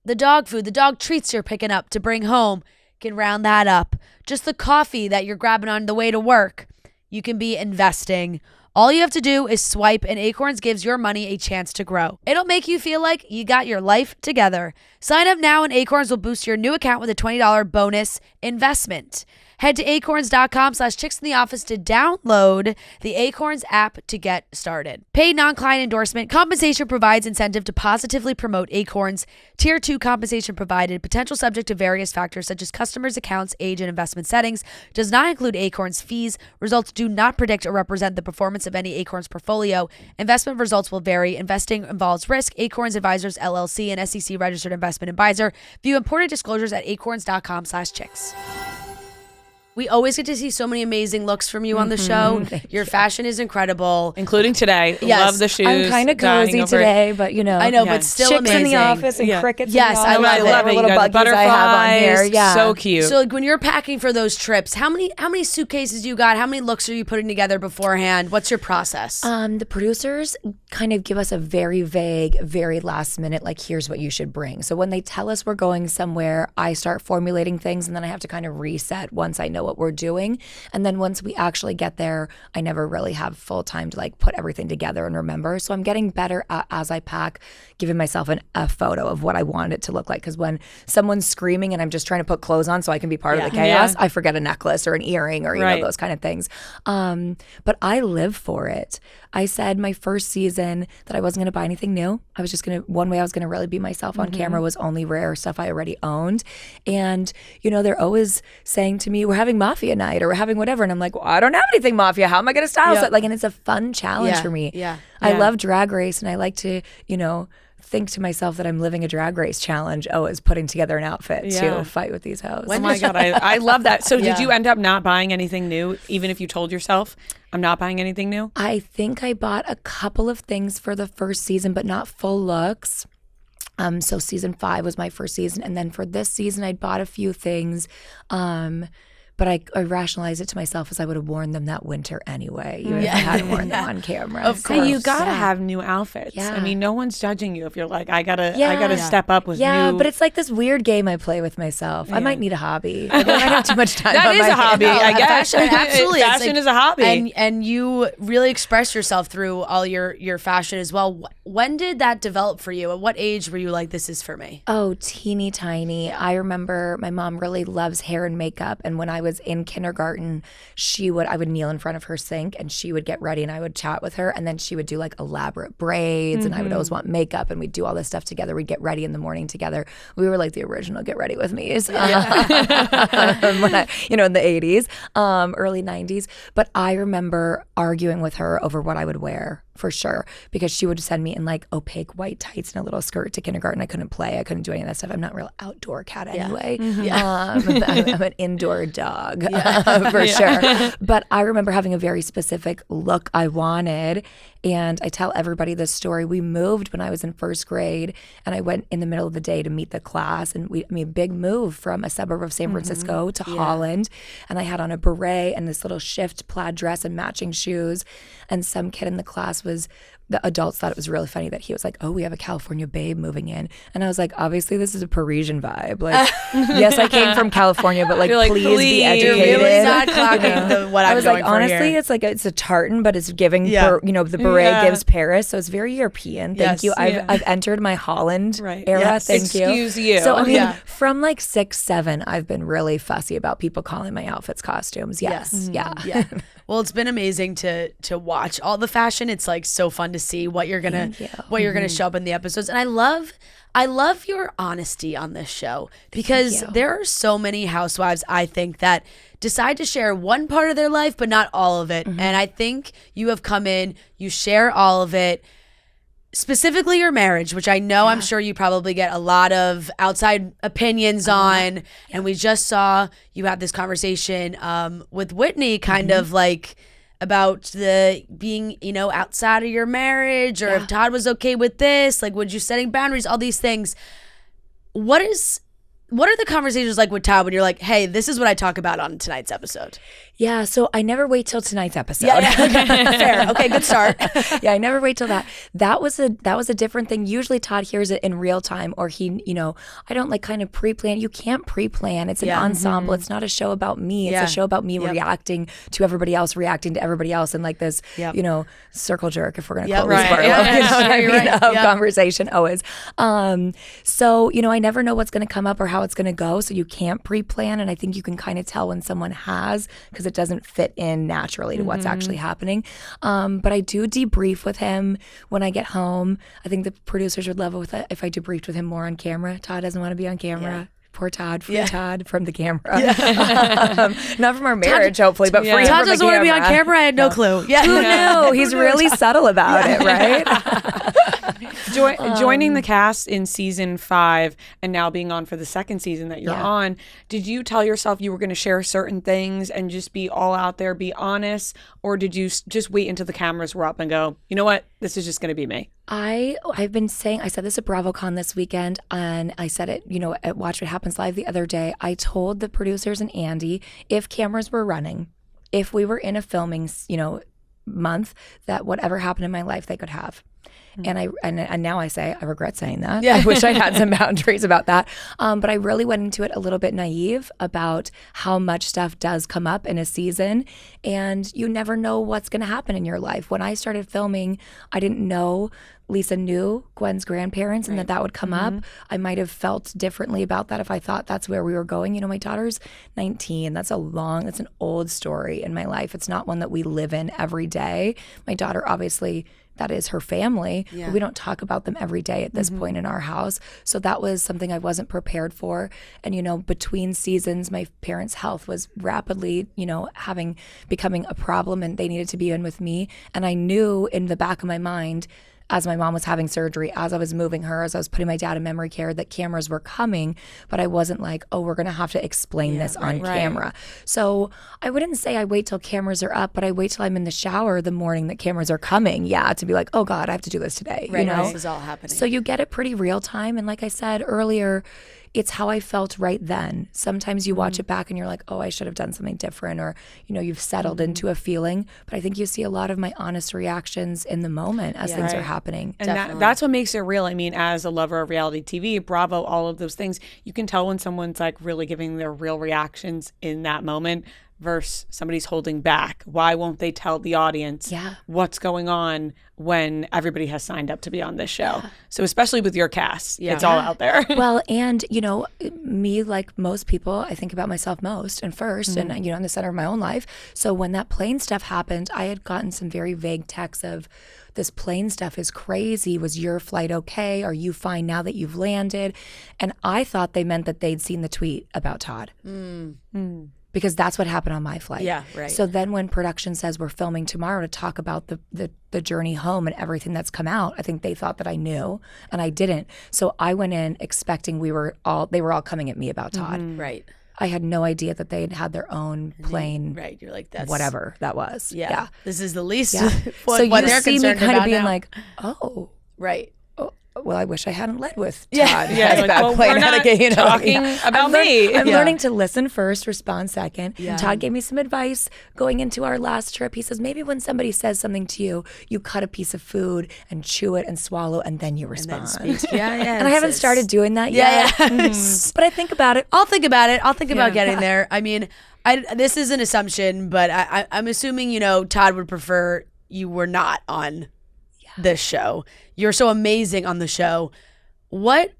the dog food, the dog treats you're picking up to bring home, can round that up. Just the coffee that you're grabbing on the way to work, you can be investing. All you have to do is swipe, and Acorns gives your money a chance to grow. It'll make you feel like you got your life together. Sign up now and Acorns will boost your new account with a $20 bonus investment. Head to acorns.com/chicksintheoffice to download the Acorns app to get started. Paid non-client endorsement. Compensation provides incentive to positively promote Acorns. Tier 2 compensation provided. Potential subject to various factors such as customers' accounts, age, and investment settings. Does not include Acorns fees. Results do not predict or represent the performance of any Acorns portfolio. Investment results will vary. Investing involves risk. Acorns Advisors LLC, an SEC registered investment advisor. View important disclosures at acorns.com/chicks. We always get to see so many amazing looks from you on the show. Your fashion is incredible. Including today. Yes. Love the shoes. I'm kind of cozy today, but you know. I know, but still chicks amazing. in the office and crickets Yes, in the office. I love it. You got the butterflies. I have on here. Yeah. So cute. So like when you're packing for those trips, how many suitcases do you got? How many looks are you putting together beforehand? What's your process? The producers kind of give us a very vague, very last minute, like, here's what you should bring. So when they tell us we're going somewhere, I start formulating things, and then I have to kind of reset once I know idea what we're doing. And then once we actually get there, I never really have full time to like put everything together and remember. So I'm getting better as I pack, giving myself a photo of what I want it to look like. Because when someone's screaming and I'm just trying to put clothes on so I can be part of the chaos, I forget a necklace or an earring or, you know, those kind of things. But I live for it. I said my first season that I wasn't going to buy anything new. I was just going to, one way I was going to really be myself on camera was only rare stuff I already owned. And, you know, they're always saying to me, we're having Mafia night or we're having whatever. And I'm like, well, I don't have anything Mafia. How am I going to style it? Like, and it's a fun challenge for me. I love Drag Race and I like to, you know, think to myself that I'm living a Drag Race challenge. Oh, is putting together an outfit to fight with these hoes. Oh my God, I love that. So did you end up not buying anything new, even if you told yourself, I'm not buying anything new? I think I bought a couple of things for the first season, but not full looks. So season 5 was my first season. And then for this season, I bought a few things. But I rationalized it to myself as I would have worn them that winter anyway, even if I hadn't worn them on camera. Of course. You gotta have new outfits. I mean, no one's judging you if you're like, I gotta step up with new. Yeah, but it's like this weird game I play with myself. I might need a hobby. Like, I might have too much time. That is a hobby, I guess. Fashion, absolutely. Fashion is a hobby. And you really express yourself through all your fashion as well. When did that develop for you? At what age were you like, this is for me? Oh, teeny tiny. I remember my mom really loves hair and makeup. And when I was in kindergarten, I would kneel in front of her sink and she would get ready and I would chat with her. And then she would do like elaborate braids and I would always want makeup and we'd do all this stuff together. We'd get ready in the morning together. We were like the original Get Ready With Me's when I, you know, in the 80s, early 90s. But I remember arguing with her over what I would wear. For sure, because she would send me in like opaque white tights and a little skirt to kindergarten. I couldn't play. I couldn't do any of that stuff. I'm not a real outdoor cat anyway. I'm an indoor dog for sure. But I remember having a very specific look I wanted. And I tell everybody this story. We moved when I was in first grade and I went in the middle of the day to meet the class. And big move from a suburb of San Francisco to Holland. And I had on a beret and this little shift plaid dress and matching shoes. And some kid in the class the adults thought it was really funny that he was like, oh, we have a California babe moving in. And I was like, obviously this is a Parisian vibe. Like, yes, I came from California, but like please be educated. You're really not clocking what I was like, honestly, it's like, it's a tartan, but it's giving, you know, the beret gives Paris. So it's very European. Thank you. I've entered my Holland era. Thank you. Excuse you. So I mean, from like 6, 7, I've been really fussy about people calling my outfits costumes. Yes. Yeah. Well, it's been amazing to watch all the fashion. It's like so fun to see what you're gonna show up in the episodes. And I love your honesty on this show because there are so many housewives, I think, that decide to share one part of their life but not all of it. And I think you have come in, you share all of it. Specifically your marriage, which I know I'm sure you probably get a lot of outside opinions on. And we just saw you have this conversation with Whitney kind of like about the being, you know, outside of your marriage or if Todd was okay with this, like would you setting boundaries, all these things. What are the conversations like with Todd when you're like, hey, this is what I talk about on tonight's episode? Yeah, so I never wait till tonight's episode. Fair. Okay, good start. I never wait till that. That was a different thing. Usually Todd hears it in real time or he, you know, I don't like kind of pre-plan. You can't pre-plan. It's an ensemble. It's not a show about me. It's a show about me reacting to everybody else, reacting to everybody else and like this, you know, circle jerk, if we're going to quote Liz Barlow, you know what I mean, of conversation always. So, you know, I never know what's going to come up or how it's going to go. So you can't pre-plan. And I think you can kind of tell when someone has, because it doesn't fit in naturally to what's actually happening. But I do debrief with him when I get home. I think the producers would love it if I debriefed with him more on camera. Todd doesn't want to be on camera. Poor Todd, free Todd from the camera. Not from our marriage, hopefully, but free Todd from the doesn't want to be on camera. I had no clue. Who knew? He's really subtle about it, right? Joining the cast in season 5 and now being on for the second season that you're on, did you tell yourself you were going to share certain things and just be all out there, be honest, or did you just wait until the cameras were up and go, you know what, this is just going to be me? I've been saying, I said this at BravoCon this weekend, and I said it, you know, at Watch What Happens Live the other day. I told the producers and Andy, if cameras were running, if we were in a filming, you know, month, that whatever happened in my life, they could have. And now I say I regret saying that. I wish I had some boundaries about that. But I really went into it a little bit naive about how much stuff does come up in a season, and you never know what's going to happen in your life. When I started filming, I didn't know Lisa knew Gwen's grandparents and that would come up. I might have felt differently about that if I thought that's where we were going. You know, my daughter's 19. That's an old story in my life. It's not one that we live in every day. My daughter, obviously, that is her family. But we don't talk about them every day at this point in our house. So that was something I wasn't prepared for. And, you know, between seasons, my parents' health was rapidly, you know, becoming a problem, and they needed to be in with me. And I knew in the back of my mind, as my mom was having surgery, as I was moving her, as I was putting my dad in memory care, that cameras were coming, but I wasn't like, oh, we're going to have to explain this on camera. So I wouldn't say I wait till cameras are up, but I wait till I'm in the shower the morning that cameras are coming, to be like, oh God, I have to do this today. Right, you know? this is all happening. So you get it pretty real time. And like I said earlier, it's how I felt right then. Sometimes you watch it back and you're like, oh, I should have done something different, or, you know, you've settled into a feeling. But I think you see a lot of my honest reactions in the moment as things are happening. And that's what makes it real. I mean, as a lover of reality TV, Bravo, all of those things, you can tell when someone's like really giving their real reactions in that moment versus somebody's holding back. Why won't they tell the audience what's going on when everybody has signed up to be on this show? So especially with your cast, it's all out there. Well, and, you know, me, like most people, I think about myself most and first, and, you know, in the center of my own life. So when that plane stuff happened, I had gotten some very vague texts of, this plane stuff is crazy. Was your flight okay? Are you fine now that you've landed? And I thought they meant that they'd seen the tweet about Todd. Because that's what happened on my flight. Yeah, right. So then when production says we're filming tomorrow to talk about the journey home and everything that's come out, I think they thought that I knew, and I didn't. So I went in expecting they were all coming at me about Todd. Right. I had no idea that they had their own plane. Right. You're like, that's whatever that was. Yeah. This is the least So what you they're see me concerned kind of about being now. like, oh. Right. Well, I wish I hadn't led with Todd. Yeah, like, well, we're not talking about me. I'm learning to listen first, respond second. Todd gave me some advice going into our last trip. He says, maybe when somebody says something to you, you cut a piece of food and chew it and swallow, and then you respond. And I haven't started doing that yet. But I think about it. I'll think about it. I'll think about getting there. I mean, this is an assumption, but I'm assuming, you know, Todd would prefer you were not on this show. You're so amazing on the show. What,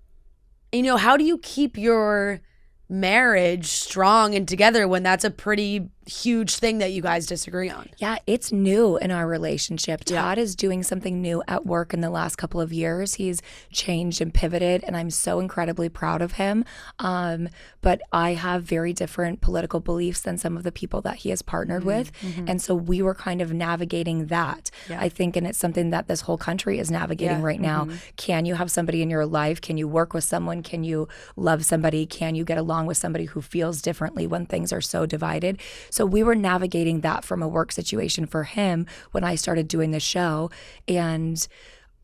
you know, how do you keep your marriage strong and together when that's a pretty huge thing that you guys disagree on? Yeah, it's new in our relationship. Todd is doing something new at work in the last couple of years. He's changed and pivoted, and I'm so incredibly proud of him. But I have very different political beliefs than some of the people that he has partnered with. And so we were kind of navigating that, I think, and it's something that this whole country is navigating right now. Can you have somebody in your life? Can you work with someone? Can you love somebody? Can you get along with somebody who feels differently when things are so divided? So we were navigating that from a work situation for him when I started doing the show. And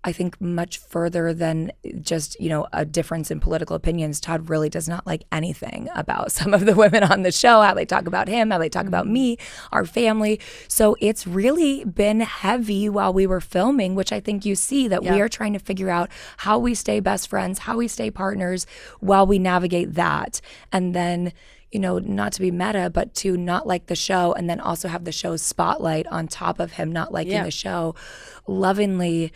I think much further than just, you know, a difference in political opinions, Todd really does not like anything about some of the women on the show, how they talk about him, how they talk about me, our family. So it's really been heavy while we were filming, which I think you see that we are trying to figure out how we stay best friends, how we stay partners while we navigate that. And then, you know, not to be meta, but to not like the show and then also have the show's spotlight on top of him not liking the show. Lovingly,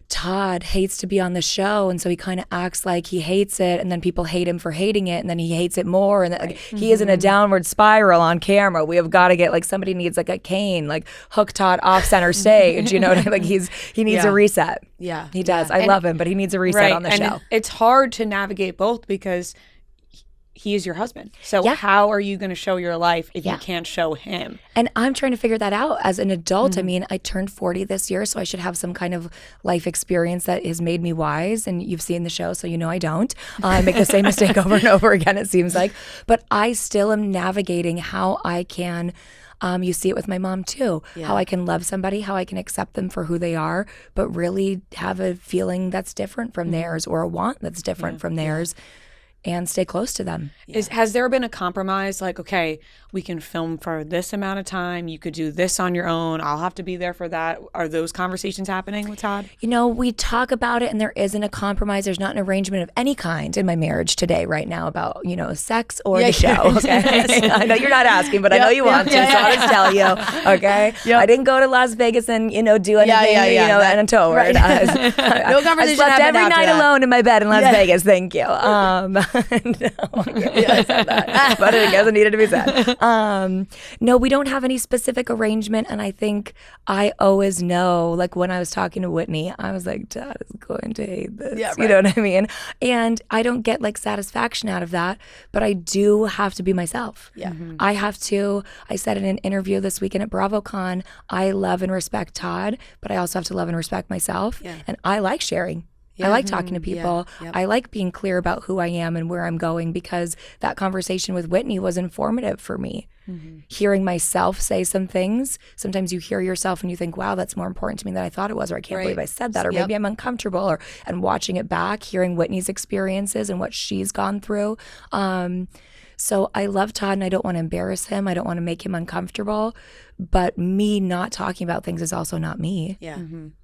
Todd hates to be on the show, and so he kind of acts like he hates it, and then people hate him for hating it, and then he hates it more, and like, he is in a downward spiral on camera. We have got to get, like, somebody needs like a cane, like hook Todd off center stage, you know, like he needs a reset. Yeah, he does. I love him, but he needs a reset on the show. It's hard to navigate both because he is your husband. So how are you going to show your life if you can't show him? And I'm trying to figure that out as an adult. I mean, I turned 40 this year, so I should have some kind of life experience that has made me wise. And you've seen the show, so you know I don't. I make the same mistake over and over again, it seems like. But I still am navigating how I can you see it with my mom too, how I can love somebody, how I can accept them for who they are, but really have a feeling that's different from theirs or a want that's different from theirs. and stay close to them. Has there been a compromise? Like, okay, we can film for this amount of time. You could do this on your own. I'll have to be there for that. Are those conversations happening with Todd? You know, we talk about it and there isn't a compromise. There's not an arrangement of any kind in my marriage today right now about, you know, sex or the show. Okay? I know you're not asking, but I know you want to, so I'll just tell you. Okay? I didn't go to Las Vegas and, you know, do anything, you know, untoward. Right. No conversation. I slept every night alone in my bed in Las Vegas. Thank you. No, I said that, but I guess it needed to be said. No, we don't have any specific arrangement, and I think I always know, like when I was talking to Whitney, I was like, Dad is going to hate this. You know what I mean? And I don't get like satisfaction out of that, but I do have to be myself. I have to, I said in an interview this weekend at BravoCon, I love and respect Todd, but I also have to love and respect myself. And I like sharing. I like talking to people. I like being clear about who I am and where I'm going, because that conversation with Whitney was informative for me. Hearing myself say some things, sometimes you hear yourself and you think, wow, that's more important to me than I thought it was, or I can't believe I said that, or maybe I'm uncomfortable, and watching it back, hearing Whitney's experiences and what she's gone through. So I love Todd and I don't want to embarrass him. I don't want to make him uncomfortable, but me not talking about things is also not me.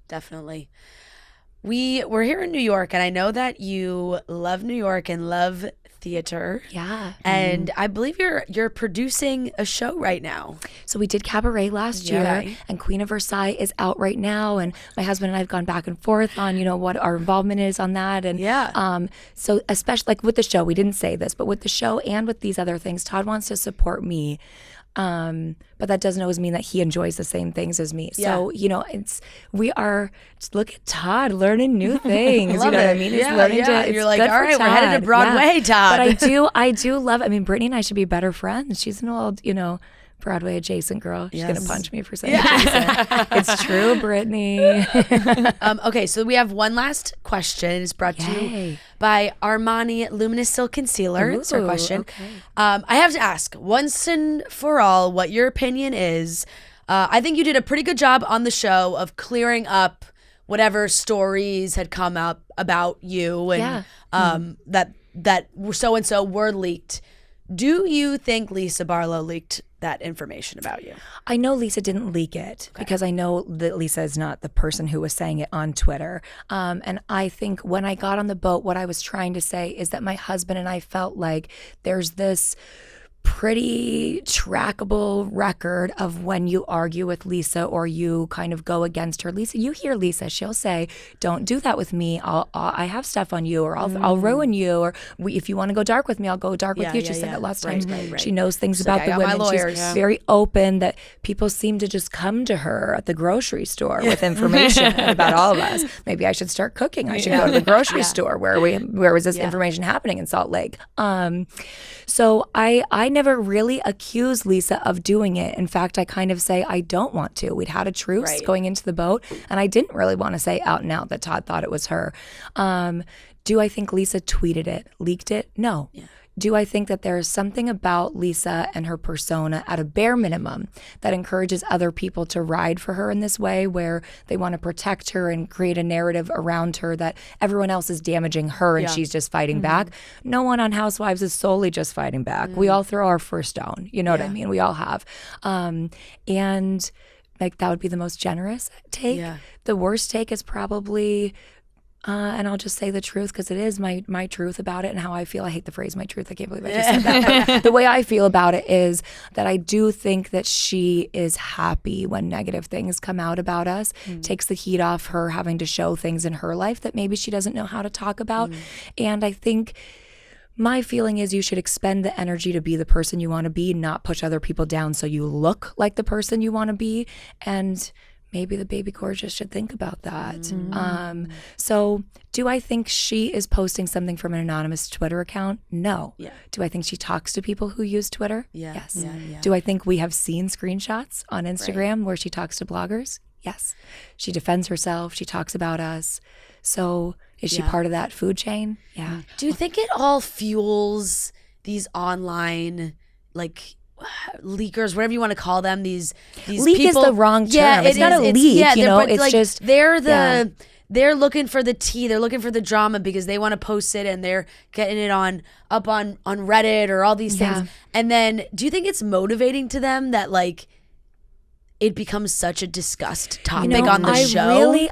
Definitely. We're here in New York, and I know that you love New York and love theater. And I believe you're producing a show right now. So we did Cabaret last year, and Queen of Versailles is out right now, and my husband and I have gone back and forth on, you know, what our involvement is on that. And so especially like with the show, we didn't say this, but with the show and with these other things, Todd wants to support me. But that doesn't always mean that he enjoys the same things as me. So, you know, just look at Todd learning new things. You know what I mean? He's learning to, you're like, all right, we're headed to Broadway, Todd. But I do love, I mean, Brittany and I should be better friends. She's an old, you know, Broadway adjacent girl. She's going to punch me for saying adjacent. It's true, Brittany. Okay, so we have one last question. It's brought to you by Armani Luminous Silk Concealer. It's our question. I have to ask, once and for all, what your opinion is. I think you did a pretty good job on the show of clearing up whatever stories had come up about you and that so-and-so were leaked. Do you think Lisa Barlow leaked that information about you? I know Lisa didn't leak it because I know that Lisa is not the person who was saying it on Twitter. And I think when I got on the boat, what I was trying to say is that my husband and I felt like there's this pretty trackable record of when you argue with Lisa or you kind of go against her. Lisa, you hear Lisa, she'll say, don't do that with me. I have stuff on you, or I'll ruin you, or if you want to go dark with me, I'll go dark with you. She said that lots of times. She knows things about the women. She's very open, that people seem to just come to her at the grocery store with information about all of us. Maybe I should start cooking. I should go to the grocery store. Where was this information happening in Salt Lake? So I never really accuse Lisa of doing it. In fact, I kind of say I don't want to. We'd had a truce going into the boat, and I didn't really want to say out and out that Todd thought it was her. Do I think Lisa tweeted it, leaked it? No. Do I think that there is something about Lisa and her persona at a bare minimum that encourages other people to ride for her in this way, where they want to protect her and create a narrative around her that everyone else is damaging her and she's just fighting back? No one on Housewives is solely just fighting back. We all throw our first stone. You know what I mean? We all have. And like that would be the most generous take. The worst take is probably... and I'll just say the truth because it is my truth about it and how I feel. I hate the phrase "my truth." I can't believe I just said that. But the way I feel about it is that I do think that she is happy when negative things come out about us. Takes the heat off her having to show things in her life that maybe she doesn't know how to talk about. And I think my feeling is you should expend the energy to be the person you want to be, not push other people down so you look like the person you want to be. And maybe the baby gorgeous should think about that. So do I think she is posting something from an anonymous Twitter account? No. Do I think she talks to people who use Twitter? Yes. Do I think we have seen screenshots on Instagram where she talks to bloggers? Yes. She defends herself. She talks about us. So is she part of that food chain? Yeah. Do you think it all fuels these online, like, leakers, whatever you want to call them, these leak people, is the wrong term. It's not a leak, you know, it's like, just they're they're looking for the tea, they're looking for the drama because they want to post it and they're getting it up on Reddit or all these things. And then do you think it's motivating to them that like it becomes such a discussed topic on the show?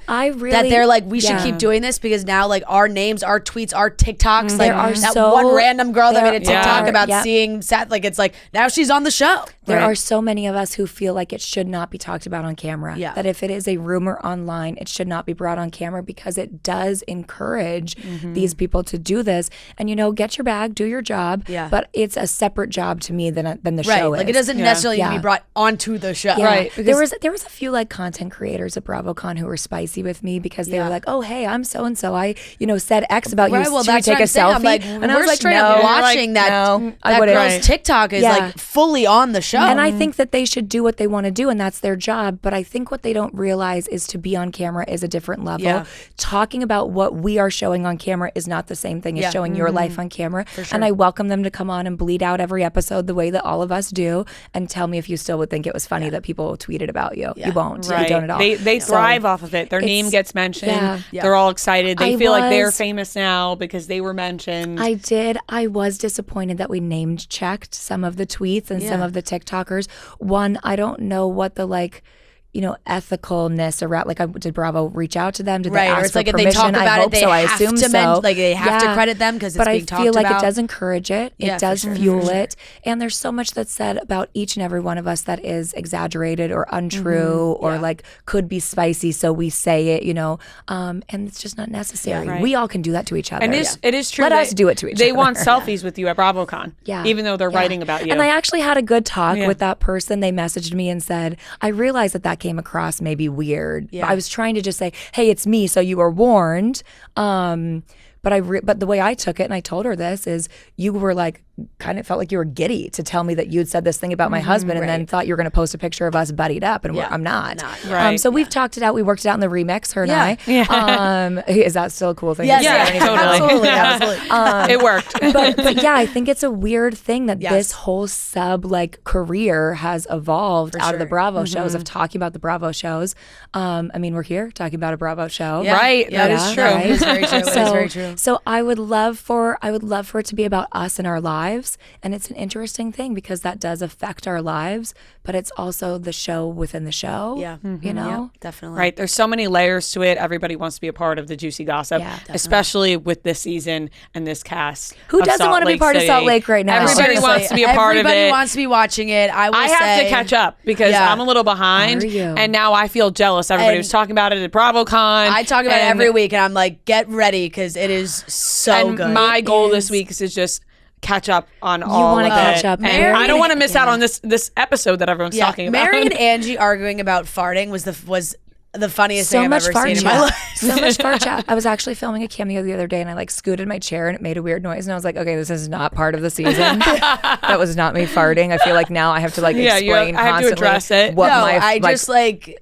I really that they're like, we should keep doing this because now like our names, our tweets, our TikToks, like that one random girl that made a TikTok about seeing Seth, like it's like now she's on the show. There are so many of us who feel like it should not be talked about on camera. Yeah. That if it is a rumor online, it should not be brought on camera because it does encourage these people to do this. And get your bag, do your job. Yeah. But it's a separate job to me than the show is. Like it doesn't necessarily need to be brought onto the show. Yeah. Right. There was a few like content creators at BravoCon who were spicy with me because they were like, oh hey, I'm so and so. I said X about you. Well, Should we that's take what a I'm saying. selfie? I'm like, and I was we're like, straight no. up watching that girl's TikTok is like fully on the show. And I think that they should do what they want to do and that's their job. But I think what they don't realize is to be on camera is a different level. Yeah. Talking about what we are showing on camera is not the same thing as showing your life on camera. And I welcome them to come on and bleed out every episode the way that all of us do and tell me if you still would think it was funny that people tweeted about you. You won't. Right. You don't at all. They thrive off of it. Their name gets mentioned. Yeah. They're all excited. They feel like they're famous now because they were mentioned. I was disappointed that we named checked some of the tweets and some of the TikTokers. One, I don't know what the ethicalness around. Like, did Bravo reach out to them? Did they ask or it's for like if permission? they talk about I hope it, they so. I have assume to so. like they have to credit them because it's being talked about. But I feel like it does encourage it. Yeah, It does fuel it. And there's so much that's said about each and every one of us that is exaggerated or untrue or like could be spicy. So we say it, and it's just not necessary. Right. We all can do that to each other. And it is true. Let us do it to each other. They want selfies with you at BravoCon. Yeah. Even though they're writing about you. And I actually had a good talk with that person. They messaged me and said, I realized that came across maybe weird. Yeah. I was trying to just say, hey, it's me, so you were warned. But the way I took it, and I told her this, is you were like, kind of felt like you were giddy to tell me that you'd said this thing about my husband and then thought you were going to post a picture of us buddied up, and I'm not. Right. So we've talked it out. We worked it out in the remix, her and I. Yeah. Is that still a cool thing? Yes, to say? totally. Absolutely. It worked. But yeah, I think it's a weird thing that this whole sub career has evolved out of the Bravo shows, of talking about the Bravo shows. I mean, we're here talking about a Bravo show. Yeah. Right. That is true. Right? It's very true. It's very true. So I would love for it to be about us and our lives. And it's an interesting thing because that does affect our lives, but it's also the show within the show. Yeah. Yeah, Definitely. Right. There's so many layers to it. Everybody wants to be a part of the juicy gossip, especially with this season and this cast. Who doesn't want to be part of Salt Lake right now? Everybody wants to be a part of it. Everybody wants to be watching it. I have to catch up because I'm a little behind. Are you? And now I feel jealous. Everybody was talking about it at BravoCon. I talk about it every week, and I'm like, get ready because it is so good. My goal this week is to just catch up on all of it. You want to catch up. And I don't want to miss out on this episode that everyone's talking about. Mary and Angie arguing about farting was the funniest thing I've ever seen in my life. So much fart chat. I was actually filming a cameo the other day and I scooted my chair and it made a weird noise and I was like, okay, this is not part of the season. That was not me farting. I feel like now I have to explain I have to address it. What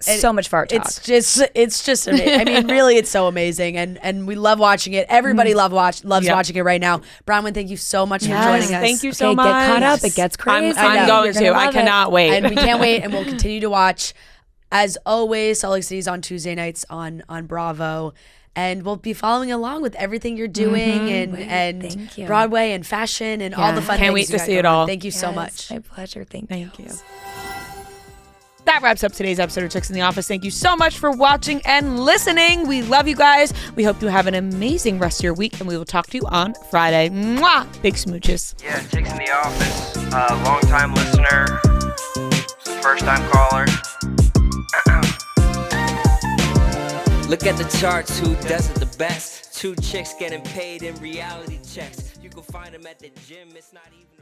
so much fart talk. It's just amazing. I mean, really, it's so amazing, and we love watching it. Everybody loves watching it right now. Bronwyn, thank you so much for joining us. Thank you so much. Get caught up. It gets crazy. I'm going to. I cannot wait. And we can't wait, and we'll continue to watch. As always, Salt Lake City's on Tuesday nights on Bravo. And we'll be following along with everything you're doing and Broadway and fashion and all the fun things. Can't wait to see it all. Thank you so much. My pleasure. Thank you. That wraps up today's episode of Chicks in the Office. Thank you so much for watching and listening. We love you guys. We hope you have an amazing rest of your week, and we will talk to you on Friday. Mwah! Big smooches. Yeah, Chicks in the Office. Long-time listener, first-time caller. Look at the charts, who does it the best? 2 chicks getting paid in reality checks. You can find them at the gym, it's not even